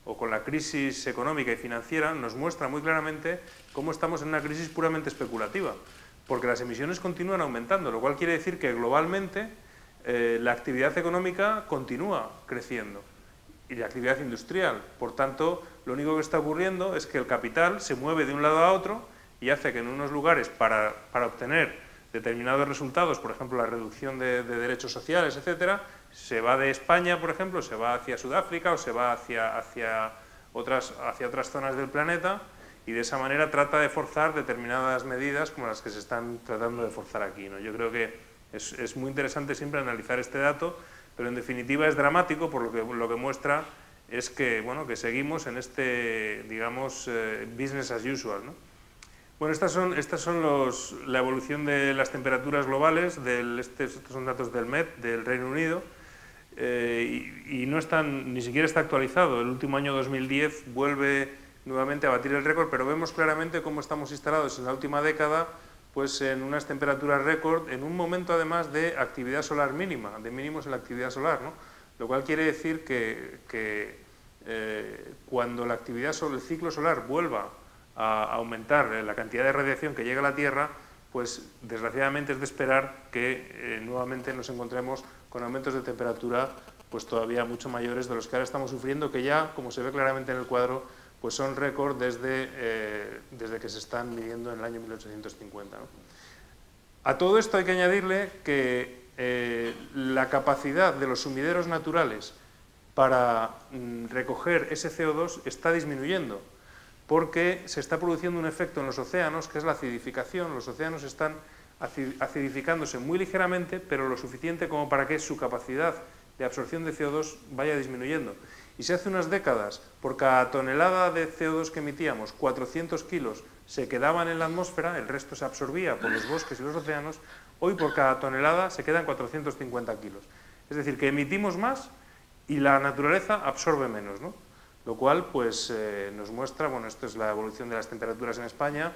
o con la crisis económica y financiera, nos muestra muy claramente cómo estamos en una crisis puramente especulativa, porque las emisiones continúan aumentando, lo cual quiere decir que globalmente la actividad económica continúa creciendo y la actividad industrial. Por tanto, lo único que está ocurriendo es que el capital se mueve de un lado a otro y hace que en unos lugares para obtener determinados resultados, por ejemplo la reducción de derechos sociales, etcétera, se va de España, por ejemplo, se va hacia Sudáfrica o se va hacia otras zonas del planeta y de esa manera trata de forzar determinadas medidas como las que se están tratando de forzar aquí, ¿no? Yo creo que es muy interesante siempre analizar este dato, pero en definitiva es dramático por lo que muestra es que, bueno, que seguimos en este, digamos, business as usual, ¿no? Bueno, estas son la evolución de las temperaturas globales, estos son datos del Met, del Reino Unido, y no ni siquiera está actualizado. El último año 2010 vuelve nuevamente a batir el récord, pero vemos claramente cómo estamos instalados en la última década, pues en unas temperaturas récord, en un momento además de actividad solar mínima, de mínimos en la actividad solar, ¿no? Lo cual quiere decir que cuando el ciclo solar vuelva a aumentar la cantidad de radiación que llega a la Tierra, pues desgraciadamente es de esperar que nuevamente nos encontremos con aumentos de temperatura pues todavía mucho mayores de los que ahora estamos sufriendo, que ya, como se ve claramente en el cuadro, pues son récord desde que se están midiendo en el año 1850, ¿no? A todo esto hay que añadirle que la capacidad de los sumideros naturales para recoger ese CO2 está disminuyendo, porque se está produciendo un efecto en los océanos, que es la acidificación. Los océanos están acidificándose muy ligeramente, pero lo suficiente como para que su capacidad de absorción de CO2 vaya disminuyendo. Y si hace unas décadas, por cada tonelada de CO2 que emitíamos, 400 kilos se quedaban en la atmósfera, el resto se absorbía por los bosques y los océanos, hoy por cada tonelada se quedan 450 kilos. Es decir, que emitimos más y la naturaleza absorbe menos, ¿no? lo cual pues, nos muestra, bueno, esto es la evolución de las temperaturas en España.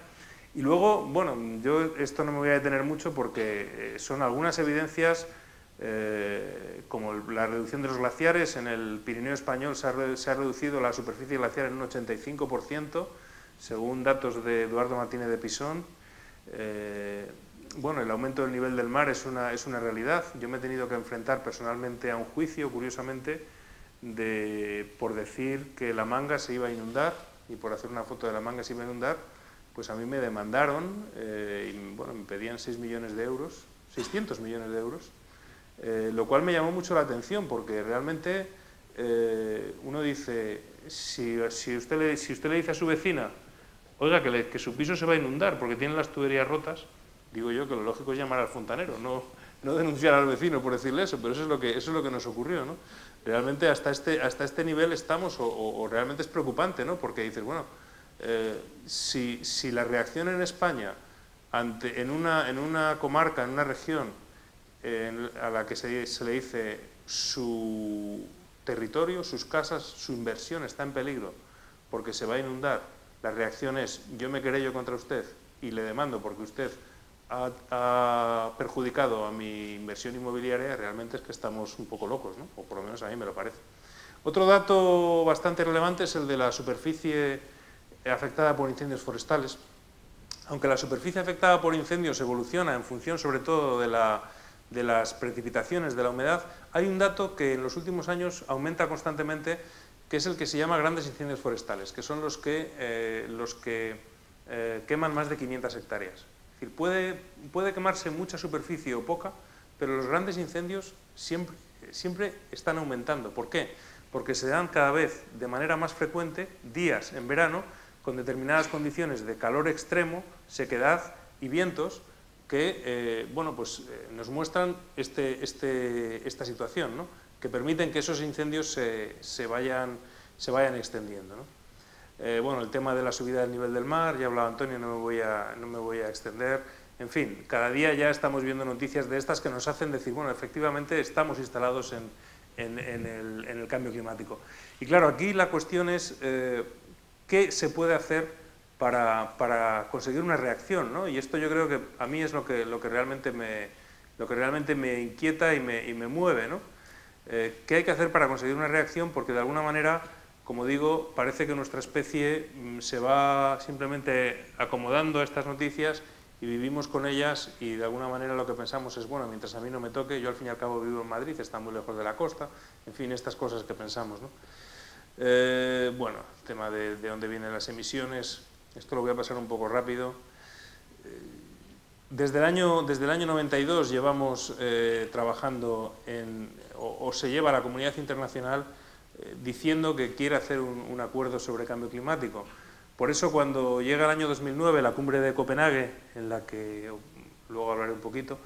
Y luego, bueno, yo esto no me voy a detener mucho porque son algunas evidencias, como la reducción de los glaciares. En el Pirineo español se ha reducido la superficie glaciar en un 85%, según datos de Eduardo Martínez de Pisón. Bueno, el aumento del nivel del mar es una realidad. Yo me he tenido que enfrentar personalmente a un juicio, curiosamente, por decir que la Manga se iba a inundar, y por hacer una foto de la Manga se iba a inundar, pues a mí me demandaron, y bueno, me pedían 6 millones de euros, 600 millones de euros, lo cual me llamó mucho la atención, porque realmente uno dice, si usted le dice a su vecina, oiga, que su piso se va a inundar porque tiene las tuberías rotas, digo yo que lo lógico es llamar al fontanero, no denunciar al vecino por decirle eso, pero eso es lo que nos ocurrió, ¿no? Realmente hasta este nivel estamos, o realmente es preocupante, ¿no? Porque dices, bueno, si la reacción en España en una comarca, en una región a la que se le dice su territorio, sus casas, su inversión está en peligro porque se va a inundar, la reacción es yo me querello contra usted y le demando porque usted ha perjudicado a mi inversión inmobiliaria, realmente es que estamos un poco locos, ¿no? O por lo menos a mí me lo parece. Otro dato bastante relevante es el de la superficie afectada por incendios forestales. Aunque la superficie afectada por incendios evoluciona en función sobre todo de las precipitaciones, de la humedad, hay un dato que en los últimos años aumenta constantemente, que es el que se llama grandes incendios forestales, que son los que queman más de 500 hectáreas. Es decir, puede quemarse mucha superficie o poca, pero los grandes incendios siempre están aumentando. ¿Por qué? Porque se dan cada vez de manera más frecuente días en verano con determinadas condiciones de calor extremo, sequedad y vientos que bueno, pues, nos muestran esta situación, ¿no? Que permiten que esos incendios se vayan extendiendo, ¿no? Bueno, el tema de la subida del nivel del mar, ya hablaba Antonio, no me voy a extender. En fin, cada día ya estamos viendo noticias de estas que nos hacen decir, bueno, efectivamente estamos instalados en el cambio climático. Y claro, aquí la cuestión es qué se puede hacer para conseguir una reacción, ¿no? Y esto yo creo que a mí es lo que realmente me inquieta y me mueve, ¿no? ¿Qué hay que hacer para conseguir una reacción? Porque de alguna manera, como digo, parece que nuestra especie se va simplemente acomodando a estas noticias y vivimos con ellas, y de alguna manera lo que pensamos es, bueno, mientras a mí no me toque, yo al fin y al cabo vivo en Madrid, está muy lejos de la costa, en fin, estas cosas que pensamos, ¿no? Bueno, el tema de dónde vienen las emisiones, esto lo voy a pasar un poco rápido. Desde el año 92 llevamos trabajando o se lleva a la comunidad internacional diciendo que quiere hacer un acuerdo sobre cambio climático. Por eso cuando llega el año 2009, la cumbre de Copenhague, en la que luego hablaré un poquito,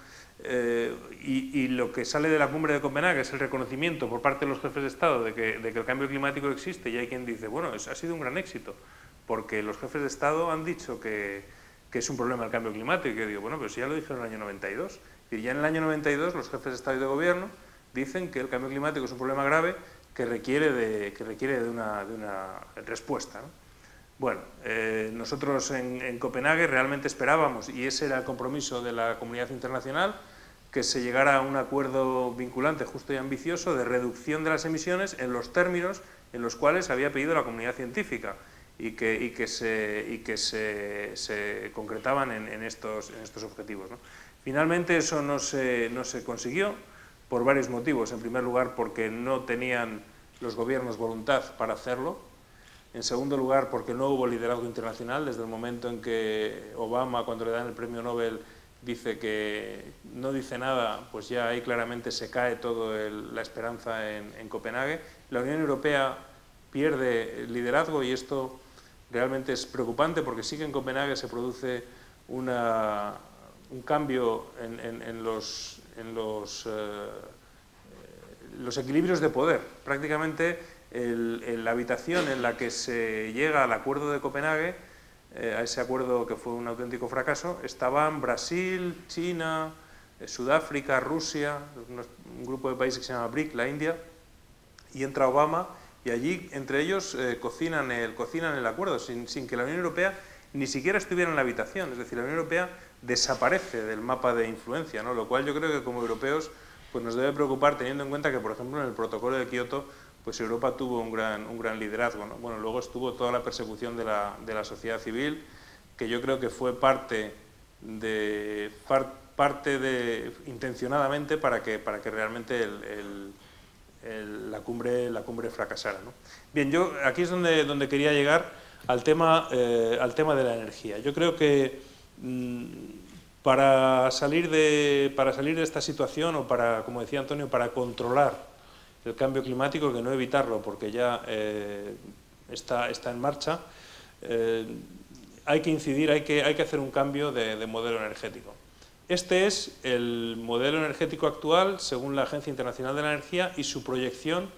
y lo que sale de la cumbre de Copenhague es el reconocimiento por parte de los jefes de Estado de que el cambio climático existe, y hay quien dice, bueno, ha sido un gran éxito, porque los jefes de Estado han dicho que es un problema el cambio climático, y yo digo, bueno, pero si ya lo dijeron en el año 92, y ya en el año 92 los jefes de Estado y de Gobierno dicen que el cambio climático es un problema grave que requiere de una respuesta, ¿no? Bueno, nosotros en Copenhague realmente esperábamos, y ese era el compromiso de la comunidad internacional, que se llegara a un acuerdo vinculante, justo y ambicioso, de reducción de las emisiones en los términos en los cuales había pedido la comunidad científica y que se concretaban en estos objetivos, ¿no? Finalmente eso no se consiguió por varios motivos. En primer lugar, porque no tenían los gobiernos voluntad para hacerlo. En segundo lugar, porque no hubo liderazgo internacional. Desde el momento en que Obama, cuando le dan el premio Nobel, dice que no dice nada, pues ya ahí claramente se cae toda la esperanza en Copenhague. La Unión Europea pierde el liderazgo, y esto realmente es preocupante, porque sí que en Copenhague se produce un cambio en los equilibrios de poder. Prácticamente la habitación en la que se llega al acuerdo de Copenhague, a ese acuerdo que fue un auténtico fracaso, estaban Brasil, China, Sudáfrica, Rusia, un grupo de países que se llama BRIC, la India, y entra Obama Y allí, entre ellos, cocinan el acuerdo, sin que la Unión Europea ni siquiera estuviera en la habitación. Es decir, la Unión Europea desaparece del mapa de influencia, ¿no? Lo cual yo creo que como europeos pues nos debe preocupar, teniendo en cuenta que, por ejemplo, en el protocolo de Kioto, pues Europa tuvo un gran liderazgo, ¿no? Bueno, luego estuvo toda la persecución de la sociedad civil, que yo creo que fue parte intencionadamente para que realmente la cumbre fracasara, ¿no? Bien, yo aquí es donde quería llegar al tema de la energía. Yo creo que para salir de esta situación, o para, como decía Antonio, para controlar el cambio climático, que no evitarlo porque ya está en marcha, hay que incidir, hay que hacer un cambio de modelo energético. Este es el modelo energético actual, según la Agencia Internacional de la Energía, y su proyección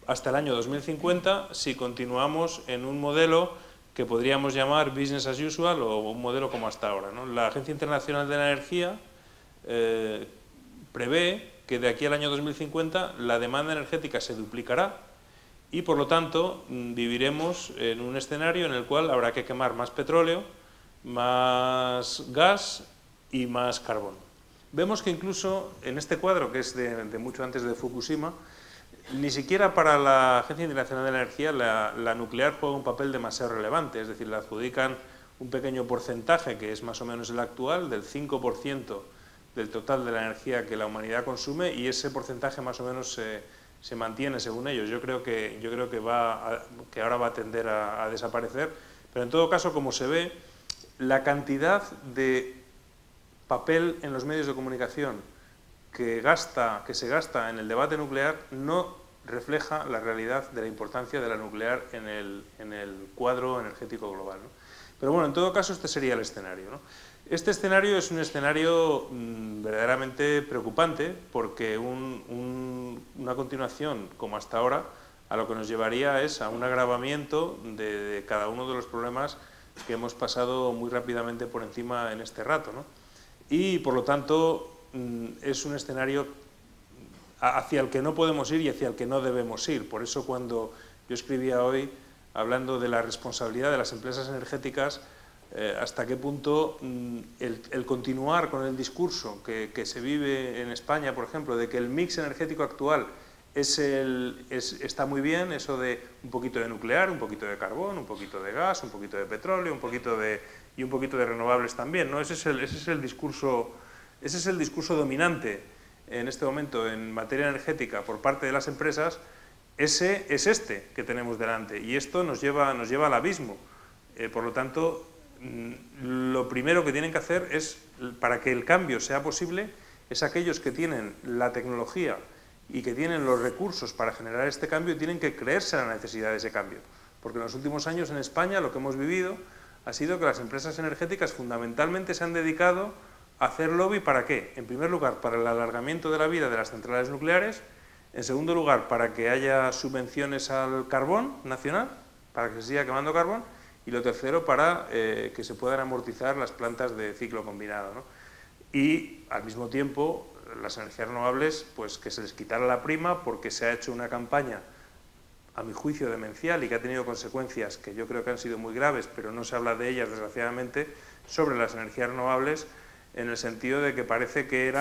hasta el año 2050, si continuamos en un modelo que podríamos llamar business as usual, o un modelo como hasta ahora, ¿no? La Agencia Internacional de la Energía prevé que de aquí al año 2050 la demanda energética se duplicará y, por lo tanto, viviremos en un escenario en el cual habrá que quemar más petróleo, más gas y más carbón. Vemos que incluso en este cuadro, que es de mucho antes de Fukushima, ni siquiera para la Agencia Internacional de la Energía la nuclear juega un papel demasiado relevante, es decir, le adjudican un pequeño porcentaje, que es más o menos el actual, del 5% del total de la energía que la humanidad consume, y ese porcentaje más o menos se mantiene según ellos. Yo creo que ahora va a tender a desaparecer, pero en todo caso, como se ve, la cantidad de papel en los medios de comunicación que se gasta en el debate nuclear no refleja la realidad de la importancia de la nuclear en el cuadro energético global, ¿no? Pero bueno, en todo caso, este sería el escenario, ¿no? Este escenario es un escenario verdaderamente preocupante, porque una continuación como hasta ahora a lo que nos llevaría es a un agravamiento de cada uno de los problemas que hemos pasado muy rápidamente por encima en este rato, ¿no? Y, por lo tanto, es un escenario hacia el que no podemos ir y hacia el que no debemos ir. Por eso, cuando yo escribía hoy, hablando de la responsabilidad de las empresas energéticas, hasta qué punto el continuar con el discurso que se vive en España, por ejemplo, de que el mix energético actual está muy bien, eso de un poquito de nuclear, un poquito de carbón, un poquito de gas, un poquito de petróleo, un poquito de renovables también, ¿no? Ese es el discurso dominante en este momento en materia energética por parte de las empresas. Ese es este que tenemos delante, y esto nos lleva al abismo. Por lo tanto, lo primero que tienen que hacer es, para que el cambio sea posible, es aquellos que tienen la tecnología y que tienen los recursos para generar este cambio, tienen que creerse la necesidad de ese cambio. Porque en los últimos años en España lo que hemos vivido ha sido que las empresas energéticas fundamentalmente se han dedicado a hacer lobby. ¿Para qué? En primer lugar, para el alargamiento de la vida de las centrales nucleares. En segundo lugar, para que haya subvenciones al carbón nacional, para que se siga quemando carbón. Y lo tercero, para que se puedan amortizar las plantas de ciclo combinado, ¿no? Y, al mismo tiempo, las energías renovables, pues que se les quitara la prima, porque se ha hecho una campaña, a mi juicio, demencial, y que ha tenido consecuencias que yo creo que han sido muy graves, pero no se habla de ellas, desgraciadamente, sobre las energías renovables, en el sentido de que parece que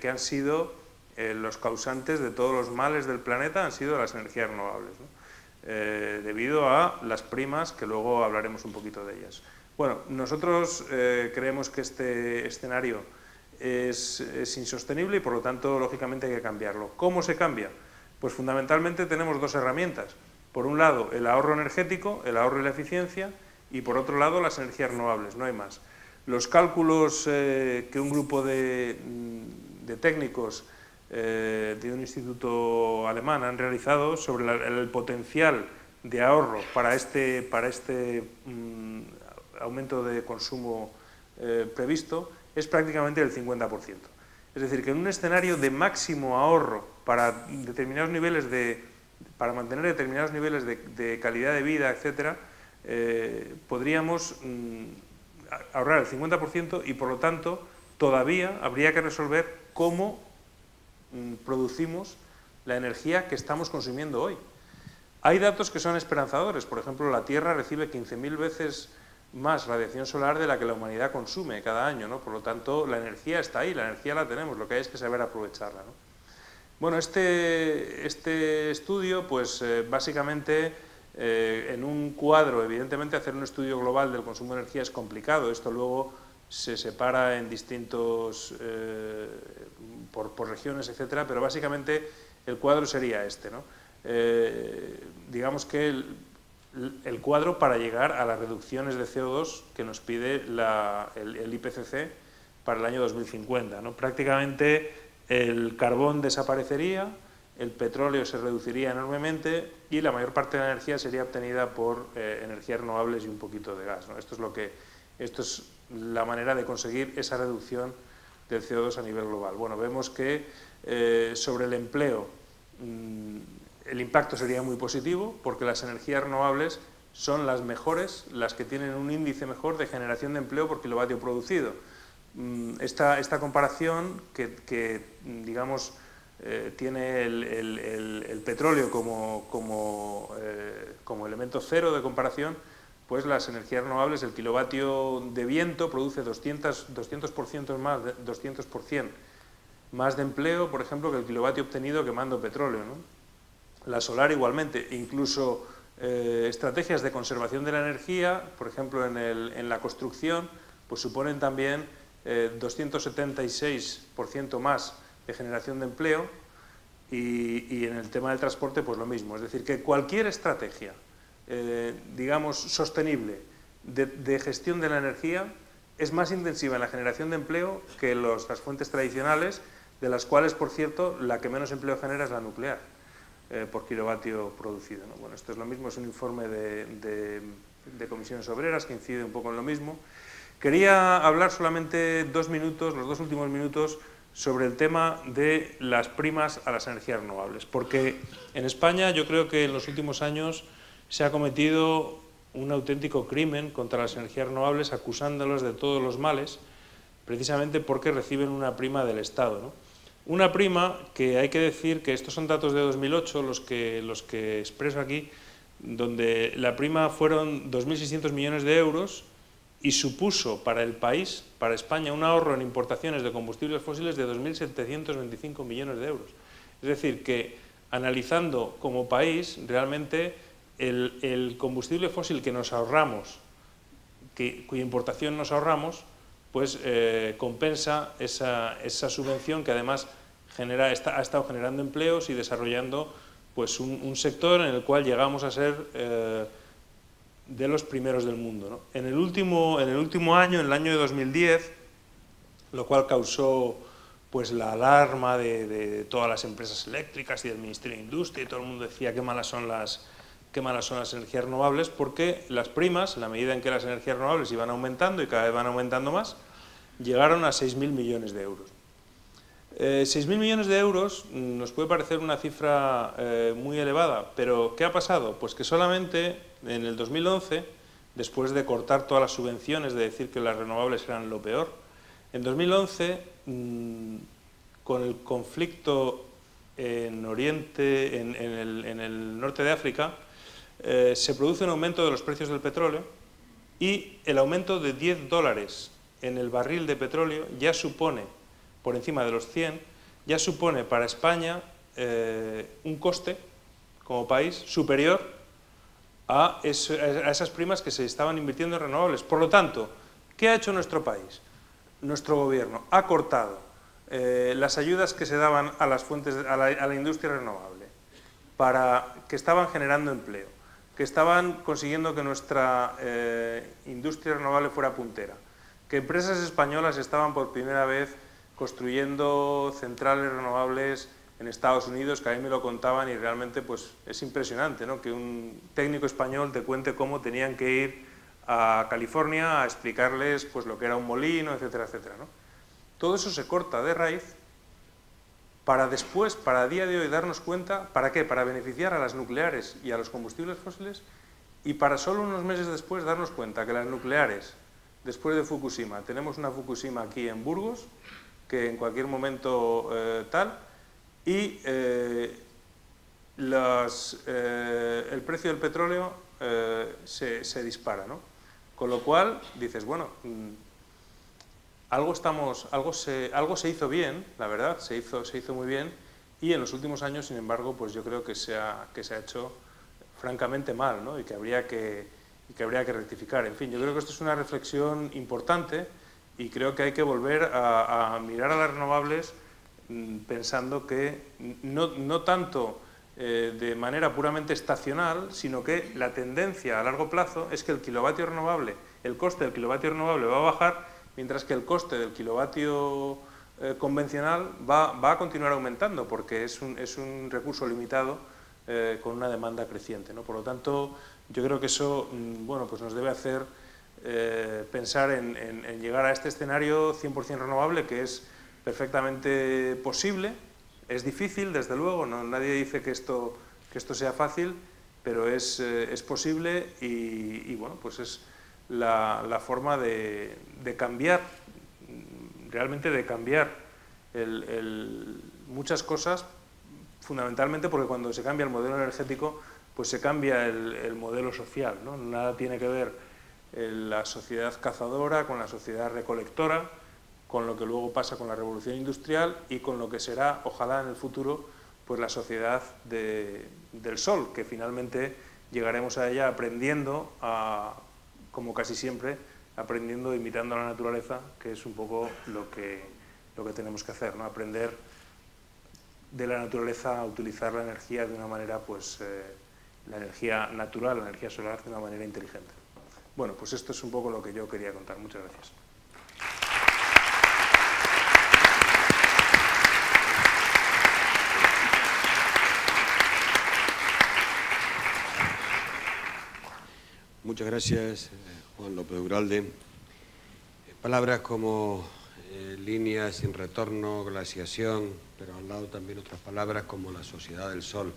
han sido los causantes de todos los males del planeta, han sido las energías renovables, ¿no? Debido a las primas, que luego hablaremos un poquito de ellas. Bueno, nosotros creemos que este escenario es insostenible y, por lo tanto, lógicamente hay que cambiarlo. ¿Cómo se cambia? Pues fundamentalmente tenemos dos herramientas. Por un lado, el ahorro energético, el ahorro y la eficiencia, y por otro lado, las energías renovables, no hay más. Los cálculos que un grupo de técnicos de un instituto alemán han realizado sobre el potencial de ahorro para este aumento de consumo previsto es prácticamente del 50%. Es decir, que en un escenario de máximo ahorro para mantener determinados niveles de calidad de vida, etcétera, podríamos ahorrar el 50% y, por lo tanto, todavía habría que resolver cómo producimos la energía que estamos consumiendo hoy. Hay datos que son esperanzadores. Por ejemplo, la Tierra recibe 15.000 veces más radiación solar de la que la humanidad consume cada año, ¿no? Por lo tanto, la energía está ahí, la energía la tenemos, lo que hay es que saber aprovecharla, ¿no? Bueno, este estudio, pues básicamente, en un cuadro, evidentemente hacer un estudio global del consumo de energía es complicado, esto luego se separa en distintos, por regiones, etcétera, pero básicamente el cuadro sería este, ¿no? Digamos que el cuadro para llegar a las reducciones de CO2 que nos pide el IPCC para el año 2050, ¿no? Prácticamente el carbón desaparecería, el petróleo se reduciría enormemente y la mayor parte de la energía sería obtenida por energías renovables y un poquito de gas, ¿no? Esto es la manera de conseguir esa reducción del CO2 a nivel global. Bueno, vemos que sobre el empleo el impacto sería muy positivo porque las energías renovables son las mejores, las que tienen un índice mejor de generación de empleo por kilovatio producido. Esta comparación que digamos, tiene el petróleo como elemento cero de comparación, pues las energías renovables, el kilovatio de viento produce 200% más de empleo, por ejemplo, que el kilovatio obtenido quemando petróleo, ¿no? La solar igualmente, incluso estrategias de conservación de la energía, por ejemplo en la construcción, pues suponen también 276% más de generación de empleo y en el tema del transporte pues lo mismo. Es decir, que cualquier estrategia, digamos, sostenible de gestión de la energía es más intensiva en la generación de empleo que las fuentes tradicionales, de las cuales, por cierto, la que menos empleo genera es la nuclear, por kilovatio producido, ¿no? Bueno, esto es lo mismo, es un informe de Comisiones Obreras que incide un poco en lo mismo. Quería hablar solamente 2 minutos, los 2 últimos minutos, sobre el tema de las primas a las energías renovables, porque en España yo creo que en los últimos años se ha cometido un auténtico crimen contra las energías renovables, acusándolas de todos los males, precisamente porque reciben una prima del Estado, ¿no? Una prima que hay que decir que estos son datos de 2008, los que expreso aquí, donde la prima fueron 2.600 millones de euros y supuso para el país, para España, un ahorro en importaciones de combustibles fósiles de 2.725 millones de euros. Es decir, que analizando como país, realmente el combustible fósil que nos ahorramos, cuya importación nos ahorramos, pues compensa esa subvención que además ha estado generando empleos y desarrollando pues un sector en el cual llegamos a ser de los primeros del mundo, ¿no? En el último año, en el año de 2010, lo cual causó pues la alarma de todas las empresas eléctricas y del Ministerio de Industria, y todo el mundo decía qué malas son las energías renovables, porque las primas, en la medida en que las energías renovables iban aumentando y cada vez van aumentando más, llegaron a 6.000 millones de euros. 6.000 millones de euros nos puede parecer una cifra muy elevada, pero ¿qué ha pasado? Pues que solamente en el 2011, después de cortar todas las subvenciones, de decir que las renovables eran lo peor, en 2011, con el conflicto en Oriente, en el norte de África, se produce un aumento de los precios del petróleo y el aumento de $10 en el barril de petróleo ya supone, por encima de los 100, ya supone para España un coste como país superior a esas primas que se estaban invirtiendo en renovables. Por lo tanto, ¿qué ha hecho nuestro país? Nuestro gobierno ha cortado las ayudas que se daban a las fuentes, a la industria renovable, que estaban generando empleo, que estaban consiguiendo que nuestra industria renovable fuera puntera, que empresas españolas estaban por primera vez construyendo centrales renovables en Estados Unidos, que a mí me lo contaban y realmente pues, es impresionante, ¿no? Que un técnico español te cuente cómo tenían que ir a California a explicarles pues, lo que era un molino, etcétera, etcétera, ¿no? Todo eso se corta de raíz para después, para a día de hoy, darnos cuenta, ¿para qué? Para beneficiar a las nucleares y a los combustibles fósiles y para solo unos meses después darnos cuenta que las nucleares, después de Fukushima, tenemos una Fukushima aquí en Burgos, que en cualquier momento y el precio del petróleo se dispara, ¿no? Con lo cual dices, bueno, algo se hizo bien, la verdad, se hizo muy bien, y en los últimos años, sin embargo, pues yo creo que se ha hecho francamente mal, ¿no? Y que habría que rectificar. En fin, yo creo que esto es una reflexión importante y creo que hay que volver a mirar a las renovables pensando que no tanto de manera puramente estacional, sino que la tendencia a largo plazo es que el kilovatio renovable, el coste del kilovatio renovable va a bajar, mientras que el coste del kilovatio convencional va a continuar aumentando, porque es un recurso limitado con una demanda creciente, ¿no? Por lo tanto, yo creo que eso bueno, pues nos debe hacer pensar en llegar a este escenario 100% renovable, que es perfectamente posible. Es difícil, desde luego, nadie dice que esto sea fácil, pero es posible y bueno, pues es la forma de cambiar, realmente de cambiar muchas cosas, fundamentalmente porque cuando se cambia el modelo energético, pues se cambia el modelo social, ¿no? Nada tiene que ver la sociedad cazadora con la sociedad recolectora, con lo que luego pasa con la revolución industrial y con lo que será, ojalá en el futuro, pues la sociedad del sol, que finalmente llegaremos a ella aprendiendo, como casi siempre, aprendiendo, imitando a la naturaleza, que es un poco lo que tenemos que hacer, ¿no? Aprender de la naturaleza a utilizar la energía de una manera, pues la energía natural, la energía solar, de una manera inteligente. Bueno, pues esto es un poco lo que yo quería contar. Muchas gracias. Muchas gracias, Juan López Uralde. Palabras como línea sin retorno, glaciación, pero al lado también otras palabras como la sociedad del sol.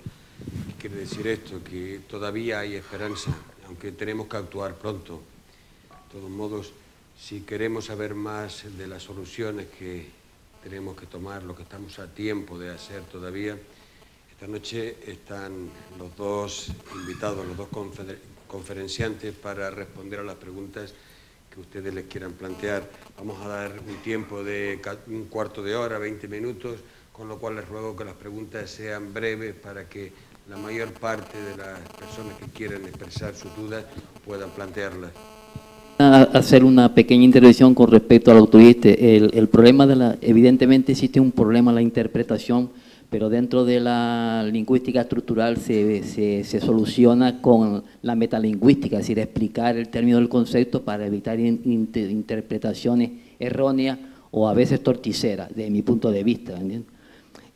¿Qué quiere decir esto? Que todavía hay esperanza, aunque tenemos que actuar pronto. De todos modos, si queremos saber más de las soluciones que tenemos que tomar, lo que estamos a tiempo de hacer todavía, esta noche están los dos invitados, los dos conferenciantes para responder a las preguntas que ustedes les quieran plantear. Vamos a dar un tiempo de un cuarto de hora, 20 minutos, con lo cual les ruego que las preguntas sean breves para que la mayor parte de las personas que quieran expresar sus dudas puedan plantearlas. Hacer una pequeña intervención con respecto a lo que tú dijiste. El problema evidentemente existe un problema en la interpretación, pero dentro de la lingüística estructural se soluciona con la metalingüística, es decir, explicar el término del concepto para evitar interpretaciones erróneas o a veces torticeras, de mi punto de vista, ¿entiendes?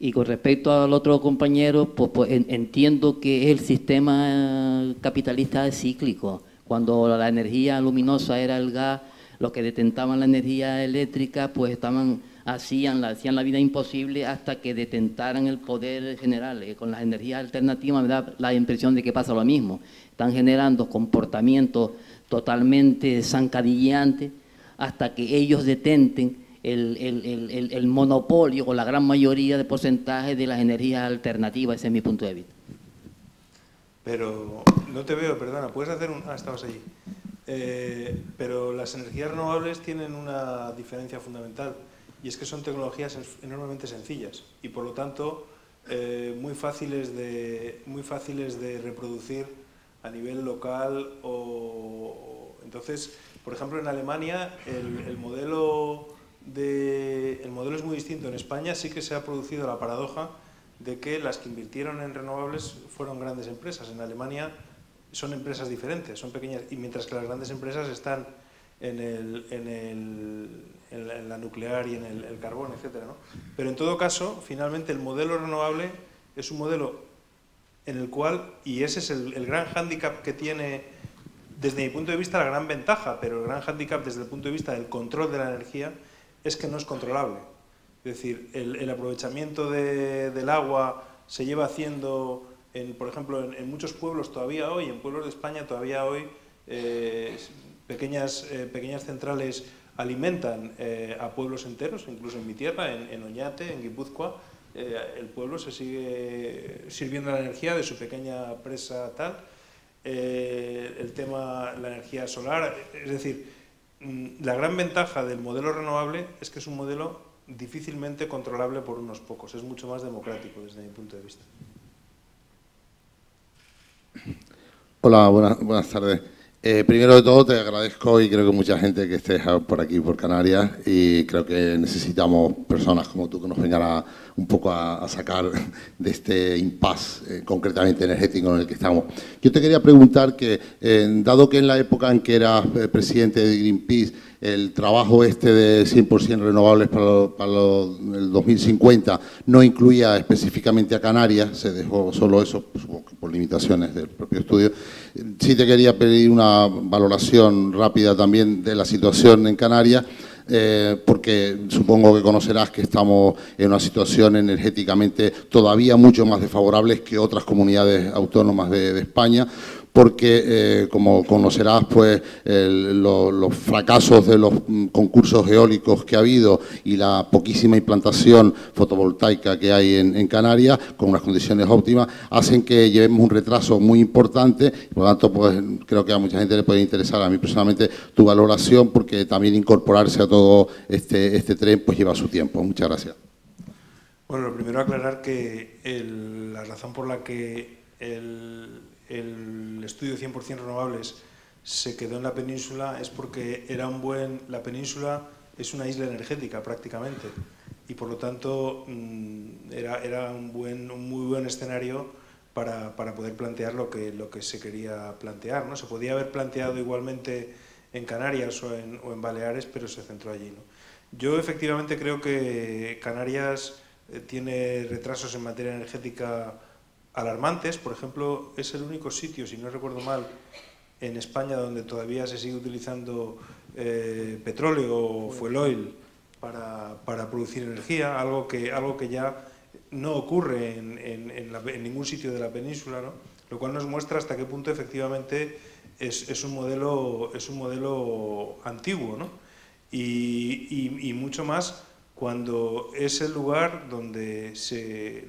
Y con respecto al otro compañero, pues entiendo que el sistema capitalista es cíclico. Cuando la energía luminosa era el gas, los que detentaban la energía eléctrica, pues hacían la vida imposible hasta que detentaran el poder general. Con las energías alternativas me da la impresión de que pasa lo mismo. Están generando comportamientos totalmente zancadilleantes hasta que ellos detenten el monopolio o la gran mayoría de porcentaje de las energías alternativas. Ese es mi punto de vista. Pero no te veo, perdona, ¿puedes hacer un...? Ah, estabas allí. Pero las energías renovables tienen una diferencia fundamental, y es que son tecnologías enormemente sencillas y por lo tanto muy fáciles de reproducir a nivel local. Entonces, por ejemplo, en Alemania el modelo es muy distinto. En España sí que se ha producido la paradoja de que las que invirtieron en renovables fueron grandes empresas. En Alemania son empresas diferentes, son pequeñas, y mientras que las grandes empresas están en la nuclear y en el carbón, etcétera, ¿no? Pero en todo caso, finalmente el modelo renovable es un modelo en el cual, y ese es el gran hándicap que tiene, desde mi punto de vista, la gran ventaja, pero el gran hándicap desde el punto de vista del control de la energía es que no es controlable. Es decir, el aprovechamiento del agua se lleva haciendo, por ejemplo, en muchos pueblos todavía hoy, en pueblos de España todavía hoy, pequeñas centrales alimentan a pueblos enteros, incluso en mi tierra, en Oñate, en Guipúzcoa, el pueblo se sigue sirviendo la energía de su pequeña presa tal, el tema, la energía solar, es decir, la gran ventaja del modelo renovable es que es un modelo difícilmente controlable por unos pocos, es mucho más democrático desde mi punto de vista. Hola, buenas tardes. Primero de todo te agradezco y creo que mucha gente que estés por aquí, por Canarias, y creo que necesitamos personas como tú que nos vengan un poco a sacar de este impasse concretamente energético en el que estamos. Yo te quería preguntar que, dado que en la época en que eras presidente de Greenpeace, el trabajo este de 100% renovables para el 2050 no incluía específicamente a Canarias, se dejó solo eso, supongo que por limitaciones del propio estudio. Sí te quería pedir una valoración rápida también de la situación en Canarias, porque supongo que conocerás que estamos en una situación energéticamente todavía mucho más desfavorable que otras comunidades autónomas de España, porque, como conocerás, pues los fracasos de los concursos eólicos que ha habido y la poquísima implantación fotovoltaica que hay en Canarias, con unas condiciones óptimas, hacen que llevemos un retraso muy importante. Por lo tanto, pues creo que a mucha gente le puede interesar, a mí personalmente, tu valoración, porque también incorporarse a todo este tren pues lleva su tiempo. Muchas gracias. Bueno, lo primero aclarar que la razón por la que el estudio 100% renovables se quedó en la península es porque la península es una isla energética prácticamente y por lo tanto era un muy buen escenario para poder plantear lo que se quería plantear, ¿no? Se podía haber planteado igualmente en Canarias o en Baleares, pero se centró allí, ¿no? Yo efectivamente creo que Canarias tiene retrasos en materia energética alarmantes. Por ejemplo, es el único sitio, si no recuerdo mal, en España donde todavía se sigue utilizando petróleo o fuel oil para producir energía, algo que ya no ocurre en ningún sitio de la península, ¿no? Lo cual nos muestra hasta qué punto efectivamente es un modelo antiguo, ¿no? Y mucho más cuando es el lugar donde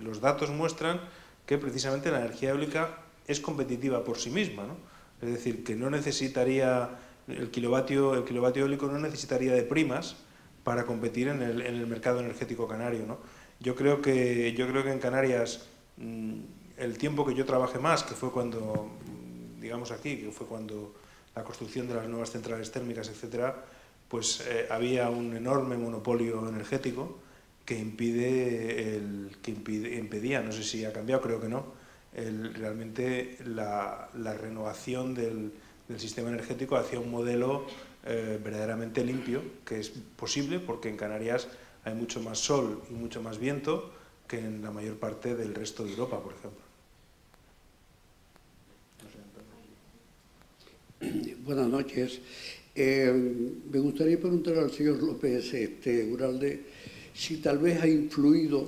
los datos muestran que precisamente la energía eólica es competitiva por sí misma, ¿no? Es decir, que no necesitaría, el kilovatio eólico no necesitaría de primas para competir en el mercado energético canario, ¿no? Yo creo que en Canarias el tiempo que yo trabajé más, que fue cuando, digamos aquí, que fue cuando la construcción de las nuevas centrales térmicas, etcétera, pues había un enorme monopolio energético que impedía, no sé si ha cambiado, creo que no, realmente la renovación del sistema energético hacia un modelo verdaderamente limpio, que es posible porque en Canarias hay mucho más sol y mucho más viento que en la mayor parte del resto de Europa, por ejemplo. Buenas noches. Me gustaría preguntar al señor López Uralde si tal vez ha influido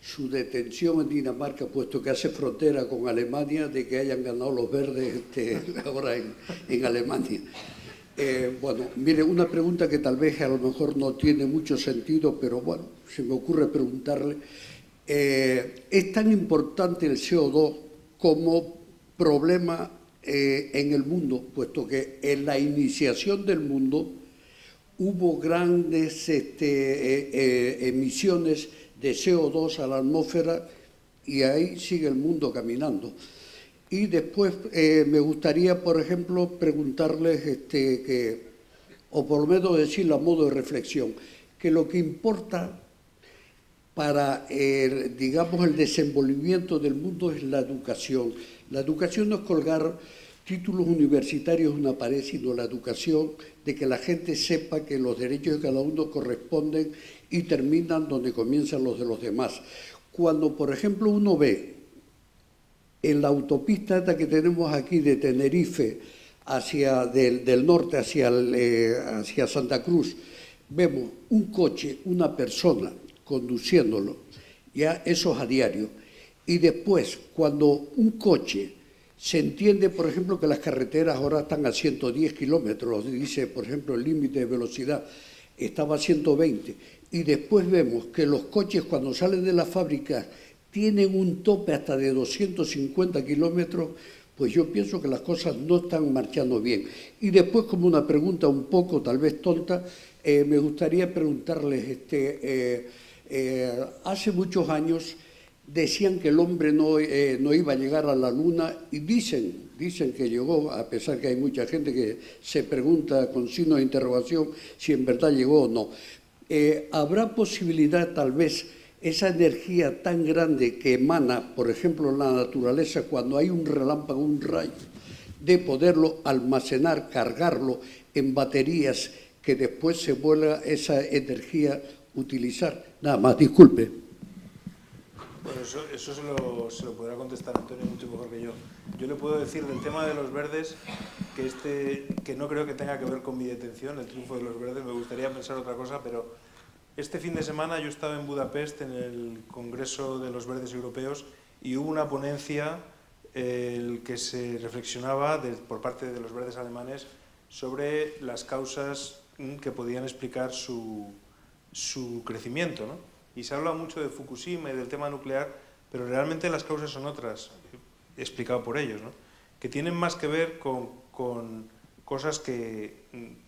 su detención en Dinamarca, puesto que hace frontera con Alemania, de que hayan ganado los verdes ahora en Alemania. Bueno, mire, una pregunta que tal vez a lo mejor no tiene mucho sentido, pero bueno, se me ocurre preguntarle. ¿Es tan importante el CO2 como problema en el mundo, puesto que en la iniciación del mundo hubo grandes emisiones de CO2 a la atmósfera y ahí sigue el mundo caminando? Y después me gustaría, por ejemplo, preguntarles, o por lo menos decirlo a modo de reflexión, que lo que importa para, digamos, el desenvolvimiento del mundo es la educación. La educación no es colgar títulos universitarios en una pared, sino la educación de que la gente sepa que los derechos de cada uno corresponden y terminan donde comienzan los de los demás. Cuando, por ejemplo, uno ve en la autopista esta que tenemos aquí de Tenerife del norte hacia Santa Cruz, vemos un coche, una persona conduciéndolo, ya eso es a diario. Y después, cuando un coche se entiende, por ejemplo, que las carreteras ahora están a 110 kilómetros, dice, por ejemplo, el límite de velocidad estaba a 120, y después vemos que los coches cuando salen de la fábrica tienen un tope hasta de 250 kilómetros, pues yo pienso que las cosas no están marchando bien. Y después, como una pregunta un poco tal vez tonta, me gustaría preguntarles, hace muchos años decían que el hombre no iba a llegar a la Luna y dicen que llegó, a pesar que hay mucha gente que se pregunta con signo de interrogación si en verdad llegó o no. ¿Habrá posibilidad tal vez esa energía tan grande que emana, por ejemplo, en la naturaleza cuando hay un relámpago, un rayo, de poderlo almacenar, cargarlo en baterías que después se vuelva esa energía utilizar? Nada más, disculpe. Bueno, eso se lo podrá contestar Antonio mucho mejor que yo. Yo le puedo decir del tema de los verdes que no creo que tenga que ver con mi detención, el triunfo de los verdes. Me gustaría pensar otra cosa, pero este fin de semana yo estaba en Budapest en el Congreso de los Verdes Europeos y hubo una ponencia en que se reflexionaba por parte de los verdes alemanes sobre las causas que podían explicar su crecimiento, ¿no? Y se habla mucho de Fukushima y del tema nuclear, pero realmente las causas son otras, explicado por ellos, ¿no? Que tienen más que ver con cosas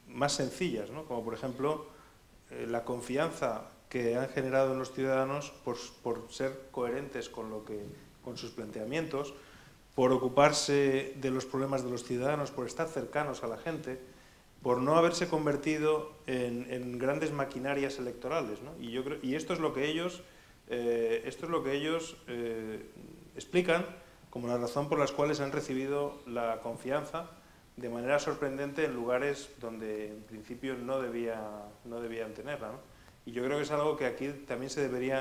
más sencillas, ¿no? Como por ejemplo la confianza que han generado en los ciudadanos por ser coherentes con sus planteamientos, por ocuparse de los problemas de los ciudadanos, por estar cercanos a la gente, por no haberse convertido en grandes maquinarias electorales, ¿no? Y esto es lo que ellos explican como la razón por las cuales han recibido la confianza de manera sorprendente en lugares donde en principio no debían tenerla, ¿no? Y yo creo que es algo que aquí también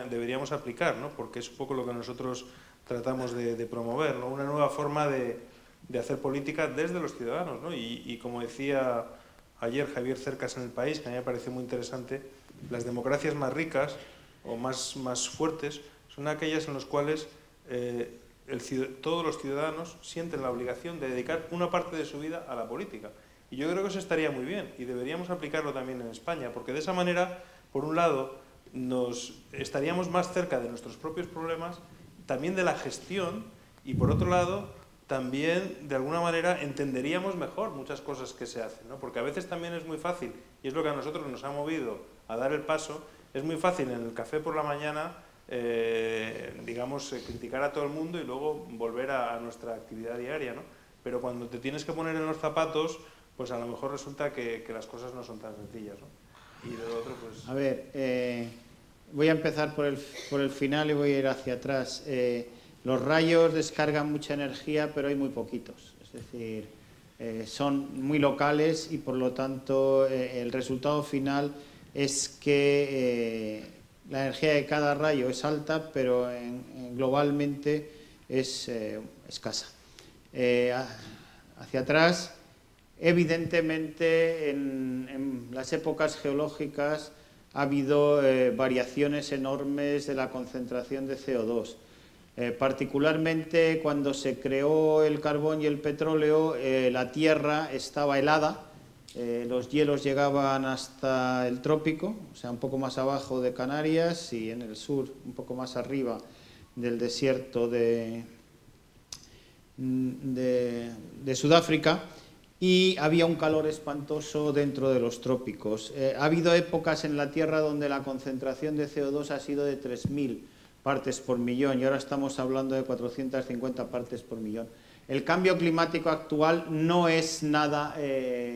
deberíamos aplicar, ¿no? Porque es un poco lo que nosotros tratamos de promover, ¿no? Una nueva forma de hacer política desde los ciudadanos, ¿no? Y como decía ayer Javier Cercas en El País, que a mí me pareció muy interesante, las democracias más ricas o más fuertes son aquellas en las cuales todos los ciudadanos sienten la obligación de dedicar una parte de su vida a la política. Y yo creo que eso estaría muy bien y deberíamos aplicarlo también en España, porque de esa manera, por un lado, estaríamos más cerca de nuestros propios problemas, también de la gestión, y por otro lado, también de alguna manera entenderíamos mejor muchas cosas que se hacen, ¿no? Porque a veces también es muy fácil, y es lo que a nosotros nos ha movido a dar el paso, es muy fácil en el café por la mañana criticar a todo el mundo y luego volver a nuestra actividad diaria, ¿no? Pero cuando te tienes que poner en los zapatos, pues a lo mejor resulta que las cosas no son tan sencillas, ¿no? Y de lo otro, pues... A ver, voy a empezar por el final y voy a ir hacia atrás. Los rayos descargan mucha energía, pero hay muy poquitos. Es decir, son muy locales y por lo tanto el resultado final es que la energía de cada rayo es alta, pero globalmente es escasa. Hacia atrás, evidentemente, en las épocas geológicas ha habido variaciones enormes de la concentración de CO2. Particularmente cuando se creó el carbón y el petróleo, la Tierra estaba helada. Los hielos llegaban hasta el trópico, o sea, un poco más abajo de Canarias y en el sur, un poco más arriba del desierto de Sudáfrica, y había un calor espantoso dentro de los trópicos. Ha habido épocas en la Tierra donde la concentración de CO2 ha sido de 3.000 partes por millón y ahora estamos hablando de 450 partes por millón. El cambio climático actual no es nada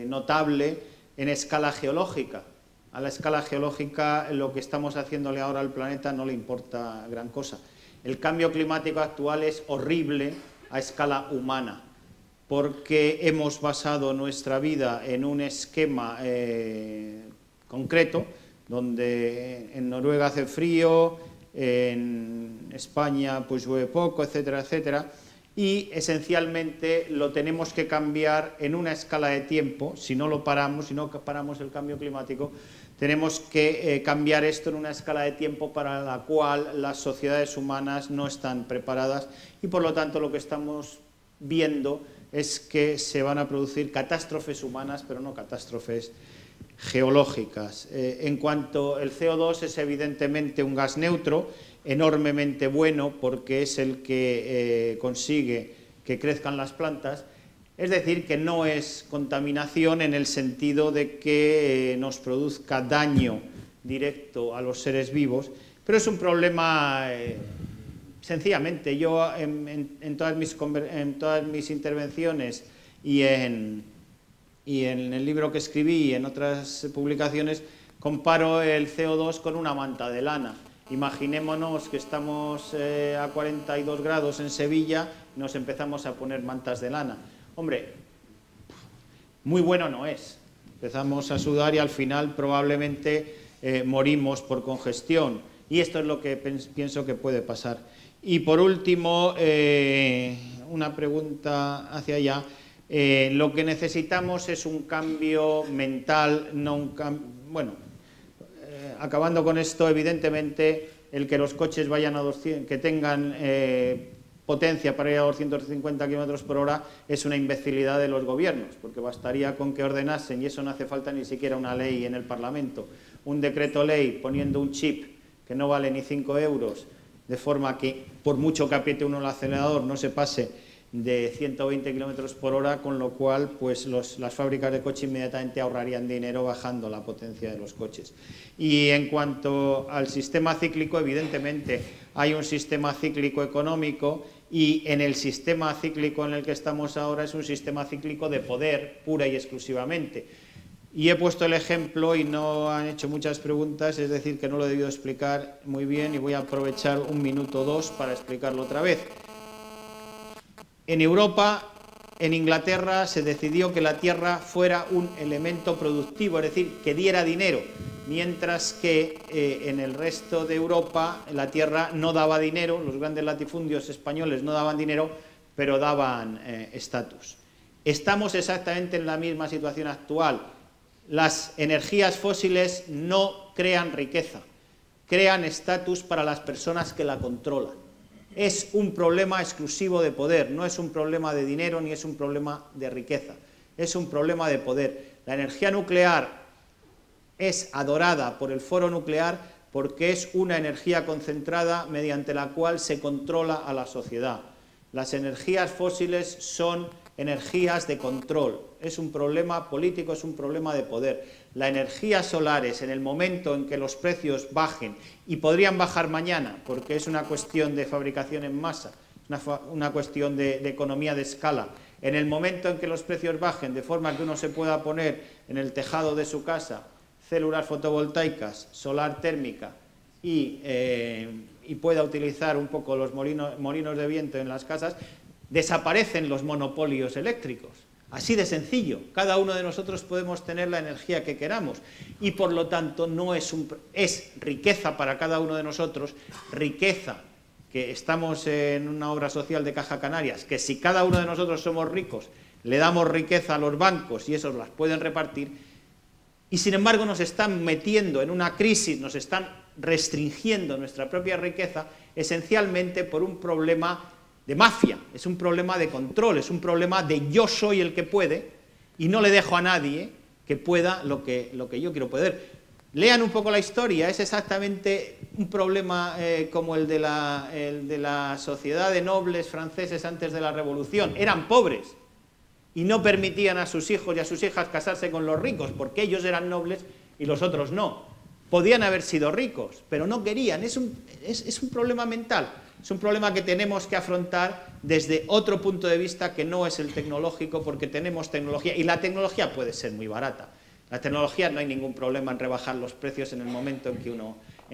notable en escala geológica. A la escala geológica lo que estamos haciéndole ahora al planeta no le importa gran cosa. El cambio climático actual es horrible a escala humana, porque hemos basado nuestra vida en un esquema concreto, donde en Noruega hace frío, en España pues llueve poco, etcétera, etcétera. Y esencialmente lo tenemos que cambiar en una escala de tiempo. Si no lo paramos, si no paramos el cambio climático, tenemos que cambiar esto en una escala de tiempo para la cual las sociedades humanas no están preparadas y por lo tanto lo que estamos viendo es que se van a producir catástrofes humanas, pero no catástrofes geológicas. En cuanto el CO2 es evidentemente un gas neutro, enormemente bueno porque es el que consigue que crezcan las plantas, es decir, que no es contaminación en el sentido de que nos produzca daño directo a los seres vivos, pero es un problema, sencillamente, yo en todas mis intervenciones y en el libro que escribí y en otras publicaciones, comparo el CO2 con una manta de lana. Imaginémonos que estamos a 42 grados en Sevilla y nos empezamos a poner mantas de lana. Hombre, muy bueno no es. Empezamos a sudar y al final probablemente morimos por congestión. Y esto es lo que pienso que puede pasar. Y por último, una pregunta hacia allá. Lo que necesitamos es un cambio mental, no un cambio... Bueno, acabando con esto, evidentemente, el que los coches vayan a 200, que tengan potencia para ir a 250 km por hora es una imbecilidad de los gobiernos, porque bastaría con que ordenasen, y eso no hace falta ni siquiera una ley en el Parlamento, un decreto ley poniendo un chip que no vale ni 5 euros, de forma que por mucho que apriete uno el acelerador no se pase de 120 km por hora, con lo cual pues las fábricas de coche inmediatamente ahorrarían dinero bajando la potencia de los coches. Y en cuanto al sistema cíclico, evidentemente hay un sistema cíclico económico y en el sistema cíclico en el que estamos ahora es un sistema cíclico de poder pura y exclusivamente. Y he puesto el ejemplo y no han hecho muchas preguntas, es decir, que no lo he debido explicar muy bien y voy a aprovechar un minuto o dos para explicarlo otra vez. En Europa, en Inglaterra, se decidió que la tierra fuera un elemento productivo, es decir, que diera dinero, mientras que en el resto de Europa la tierra no daba dinero, los grandes latifundios españoles no daban dinero, pero daban estatus. Estamos exactamente en la misma situación actual. Las energías fósiles no crean riqueza, crean estatus para las personas que la controlan. Es un problema exclusivo de poder, no es un problema de dinero ni es un problema de riqueza, es un problema de poder. La energía nuclear es adorada por el foro nuclear porque es una energía concentrada mediante la cual se controla a la sociedad. Las energías fósiles son energías de control, es un problema político, es un problema de poder. Las energías solares, en el momento en que los precios bajen, y podrían bajar mañana, porque es una cuestión de fabricación en masa, una cuestión de economía de escala, en el momento en que los precios bajen, de forma que uno se pueda poner en el tejado de su casa células fotovoltaicas, solar térmica, y pueda utilizar un poco los molinos de viento en las casas, desaparecen los monopolios eléctricos. Así de sencillo, cada uno de nosotros podemos tener la energía que queramos y por lo tanto no es riqueza para cada uno de nosotros, riqueza que estamos en una obra social de Caja Canarias, que si cada uno de nosotros somos ricos, le damos riqueza a los bancos y esos las pueden repartir, y sin embargo nos están metiendo en una crisis, nos están restringiendo nuestra propia riqueza, esencialmente por un problema de mafia, es un problema de control, es un problema de yo soy el que puede y no le dejo a nadie que pueda lo que yo quiero poder. Lean un poco la historia, es exactamente un problema como el de la sociedad de nobles franceses antes de la Revolución. Eran pobres y no permitían a sus hijos y a sus hijas casarse con los ricos porque ellos eran nobles y los otros no. Podían haber sido ricos, pero no querían. Es un problema mental. Es un problema que tenemos que afrontar desde otro punto de vista que no es el tecnológico, porque tenemos tecnología, y la tecnología puede ser muy barata. La tecnología no hay ningún problema en rebajar los precios en el momento en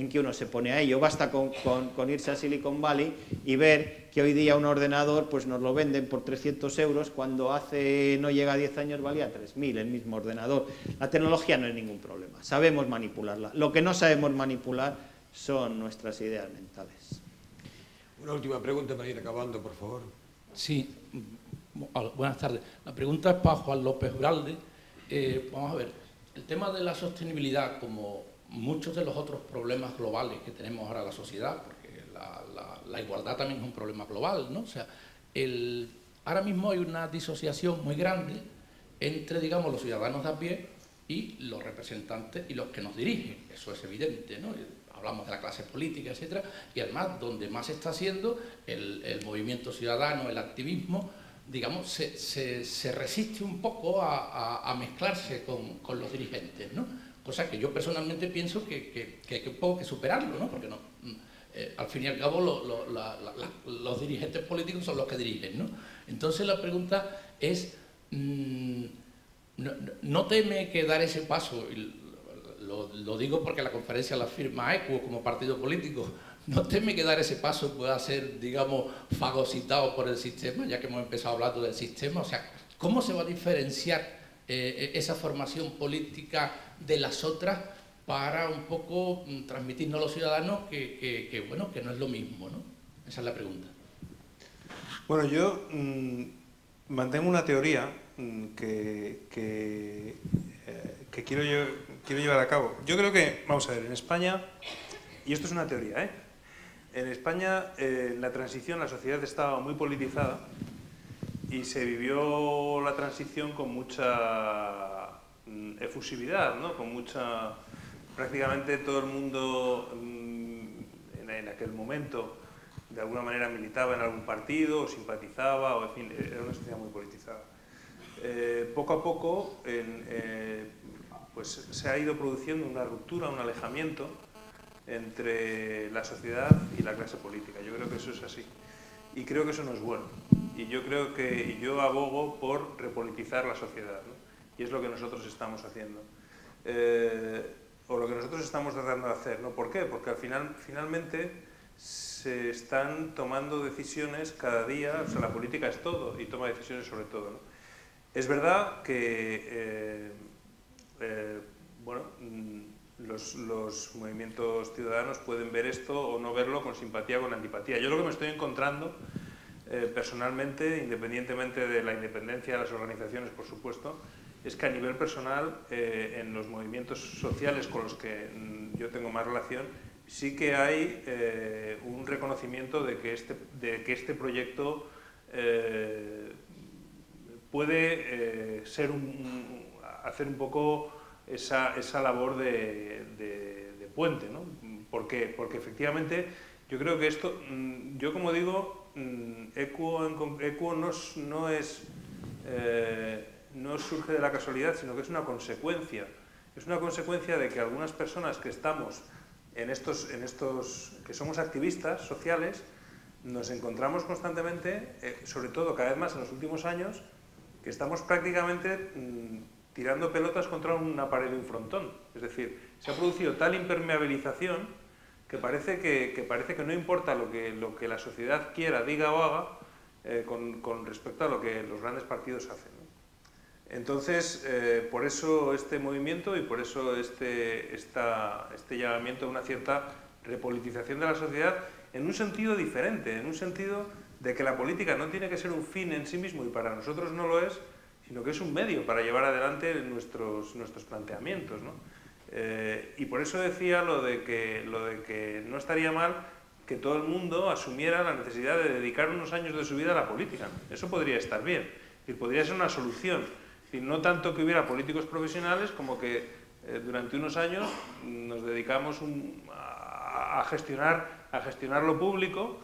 que uno se pone a ello. Basta con irse a Silicon Valley y ver que hoy día un ordenador pues nos lo venden por 300 euros cuando hace no llega a 10 años valía 3.000 el mismo ordenador. La tecnología no es ningún problema, sabemos manipularla. Lo que no sabemos manipular son nuestras ideas mentales. Una última pregunta para ir acabando, por favor. Sí, buenas tardes. La pregunta es para Juan López Uralde. Vamos a ver, el tema de la sostenibilidad, como muchos de los otros problemas globales que tenemos ahora en la sociedad, porque la igualdad también es un problema global, ¿no? O sea, ahora mismo hay una disociación muy grande entre, digamos, los ciudadanos de a pie y los representantes y los que nos dirigen. Eso es evidente, ¿no? Hablamos de la clase política, etcétera, y además donde más está haciendo el movimiento ciudadano, el activismo, digamos, se resiste un poco a mezclarse con los dirigentes, ¿no? Cosa que yo personalmente pienso que hay un poco que superarlo, ¿no? Porque no, al fin y al cabo los dirigentes políticos son los que dirigen, ¿no? Entonces la pregunta es, ¿no teme que dar ese paso? Lo digo porque la conferencia la firma ECUO como partido político. ¿No teme que dar ese paso pueda ser, digamos, fagocitado por el sistema, ya que hemos empezado hablando del sistema? O sea, ¿cómo se va a diferenciar esa formación política de las otras para un poco transmitirnos a los ciudadanos bueno, que no es lo mismo, ¿no? Esa es la pregunta. Bueno, yo mantengo una teoría que quiero llevar a cabo. Yo creo que, vamos a ver, en España, y esto es una teoría, en España la transición, la sociedad estaba muy politizada y se vivió la transición con mucha efusividad, ¿no? Con mucha... Prácticamente todo el mundo en aquel momento de alguna manera militaba en algún partido o simpatizaba, o en fin, era una sociedad muy politizada. Poco a poco pues se ha ido produciendo una ruptura, un alejamiento entre la sociedad y la clase política. Yo creo que eso es así. Y creo que eso no es bueno. Y yo abogo por repolitizar la sociedad, ¿no? Y es lo que nosotros estamos haciendo. O lo que nosotros estamos tratando de hacer, ¿no? ¿Por qué? Porque finalmente se están tomando decisiones cada día, o sea, la política es todo y toma decisiones sobre todo, ¿no? Es verdad que, bueno, los movimientos ciudadanos pueden ver esto o no verlo con simpatía o con antipatía. Yo lo que me estoy encontrando personalmente, independientemente de la independencia de las organizaciones, por supuesto, es que a nivel personal, en los movimientos sociales con los que yo tengo más relación, sí que hay un reconocimiento de que este proyecto puede hacer un poco esa labor de puente, ¿no? ¿Por qué? Porque efectivamente yo creo que esto, yo como digo, ECUO no surge de la casualidad, sino que es una consecuencia. Es una consecuencia de que algunas personas que estamos que somos activistas sociales, nos encontramos constantemente, sobre todo cada vez más en los últimos años, que estamos prácticamente tirando pelotas contra una pared de un frontón. Es decir, se ha producido tal impermeabilización que parece que no importa lo que la sociedad quiera, diga o haga con respecto a lo que los grandes partidos hacen, ¿no? Entonces, por eso este movimiento y por eso este llamamiento a una cierta repolitización de la sociedad en un sentido diferente, en un sentido de que la política no tiene que ser un fin en sí mismo y para nosotros no lo es, sino que es un medio para llevar adelante nuestros planteamientos, ¿no? Y por eso decía lo de que no estaría mal que todo el mundo asumiera la necesidad de dedicar unos años de su vida a la política, ¿no? Eso podría estar bien, es decir, podría ser una solución. Y no tanto que hubiera políticos profesionales como que durante unos años nos dedicamos a gestionar lo público.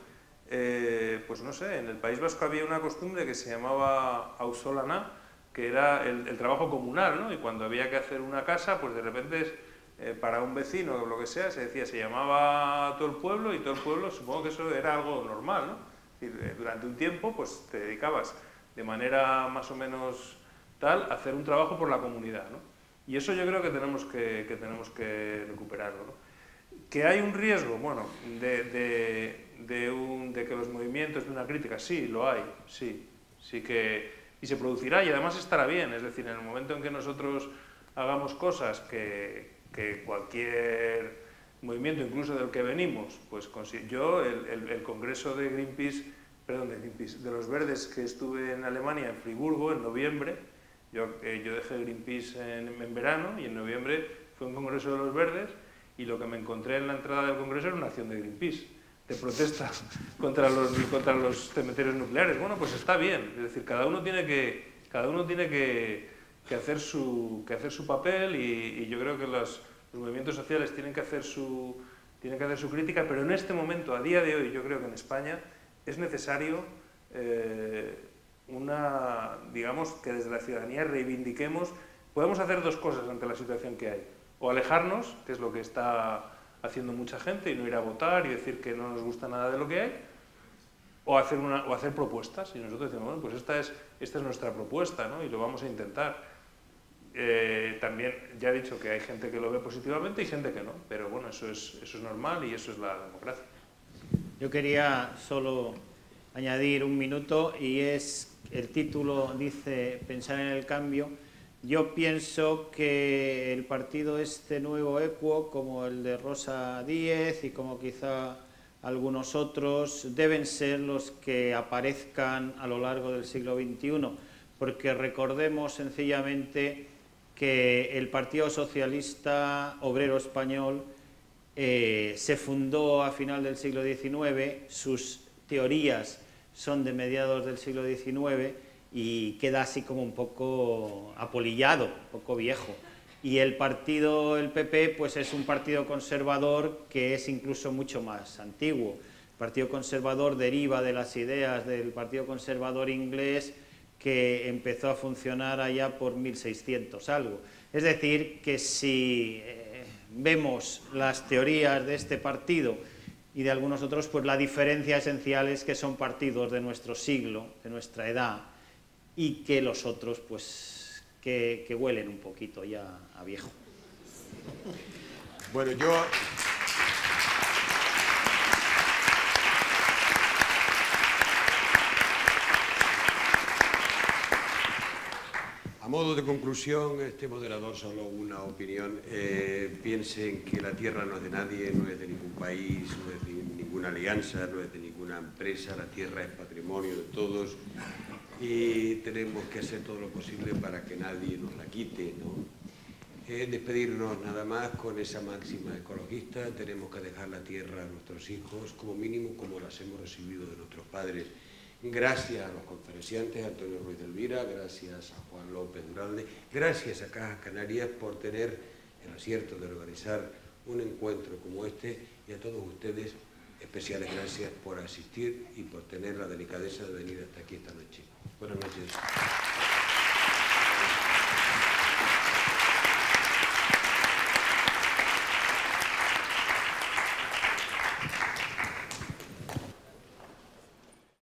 Pues no sé, en el País Vasco había una costumbre que se llamaba auzolana, que era el trabajo comunal, ¿no? Y cuando había que hacer una casa, pues de repente para un vecino o lo que sea, se llamaba a todo el pueblo y todo el pueblo, supongo que eso era algo normal, ¿no? Es decir, durante un tiempo pues te dedicabas de manera más o menos a hacer un trabajo por la comunidad, ¿no? Y eso yo creo que tenemos que recuperarlo, ¿no? ¿Que hay un riesgo? Bueno, de que los movimientos de una crítica, sí, lo hay, sí que... Y se producirá y además estará bien, es decir, en el momento en que nosotros hagamos cosas que cualquier movimiento, incluso del que venimos, pues yo, el congreso de de los Verdes que estuve en Alemania, en Friburgo, en noviembre. Yo dejé Greenpeace en verano y en noviembre fue un congreso de los Verdes y lo que me encontré en la entrada del congreso era una acción de Greenpeace, de protesta contra los cementerios nucleares. Bueno, pues está bien, es decir, cada uno tiene que hacer su papel y yo creo que los movimientos sociales tienen que hacer su crítica, pero en este momento, a día de hoy, yo creo que en España es necesario digamos, que desde la ciudadanía reivindiquemos. Podemos hacer dos cosas ante la situación que hay: o alejarnos, que es lo que está haciendo mucha gente, y no ir a votar y decir que no nos gusta nada de lo que hay, o hacer propuestas, y nosotros decimos, bueno, pues esta es nuestra propuesta, ¿no? Y lo vamos a intentar. También ya he dicho que hay gente que lo ve positivamente y gente que no, pero bueno, eso es normal y eso es la democracia. Yo quería solo añadir un minuto, y es, el título dice pensar en el cambio. Yo pienso que el partido este nuevo equo, como el de Rosa Díez y como quizá algunos otros, deben ser los que aparezcan a lo largo del siglo XXI, porque recordemos sencillamente que el Partido Socialista Obrero Español se fundó a final del siglo XIX, sus teorías son de mediados del siglo XIX y queda así como un poco apolillado, un poco viejo. Y el PP, pues es un partido conservador que es incluso mucho más antiguo. El Partido Conservador deriva de las ideas del Partido Conservador inglés, que empezó a funcionar allá por 1600 algo. Es decir, que si vemos las teorías de este partido y de algunos otros, pues la diferencia esencial es que son partidos de nuestro siglo, de nuestra edad, y que los otros, pues, que huelen un poquito ya a viejo. Bueno, yo... A modo de conclusión, este moderador, solo una opinión. Piensen que la tierra no es de nadie, no es de ningún país, no es de ninguna alianza, no es de ninguna empresa. La tierra es patrimonio de todos y tenemos que hacer todo lo posible para que nadie nos la quite, ¿no? Despedirnos nada más con esa máxima ecologista: tenemos que dejar la tierra a nuestros hijos, como mínimo como las hemos recibido de nuestros padres. Gracias a los conferenciantes, Antonio Ruiz de Elvira, gracias a Juan López Duralde, gracias a Cajas Canarias por tener el acierto de organizar un encuentro como este, y a todos ustedes especiales gracias por asistir y por tener la delicadeza de venir hasta aquí esta noche.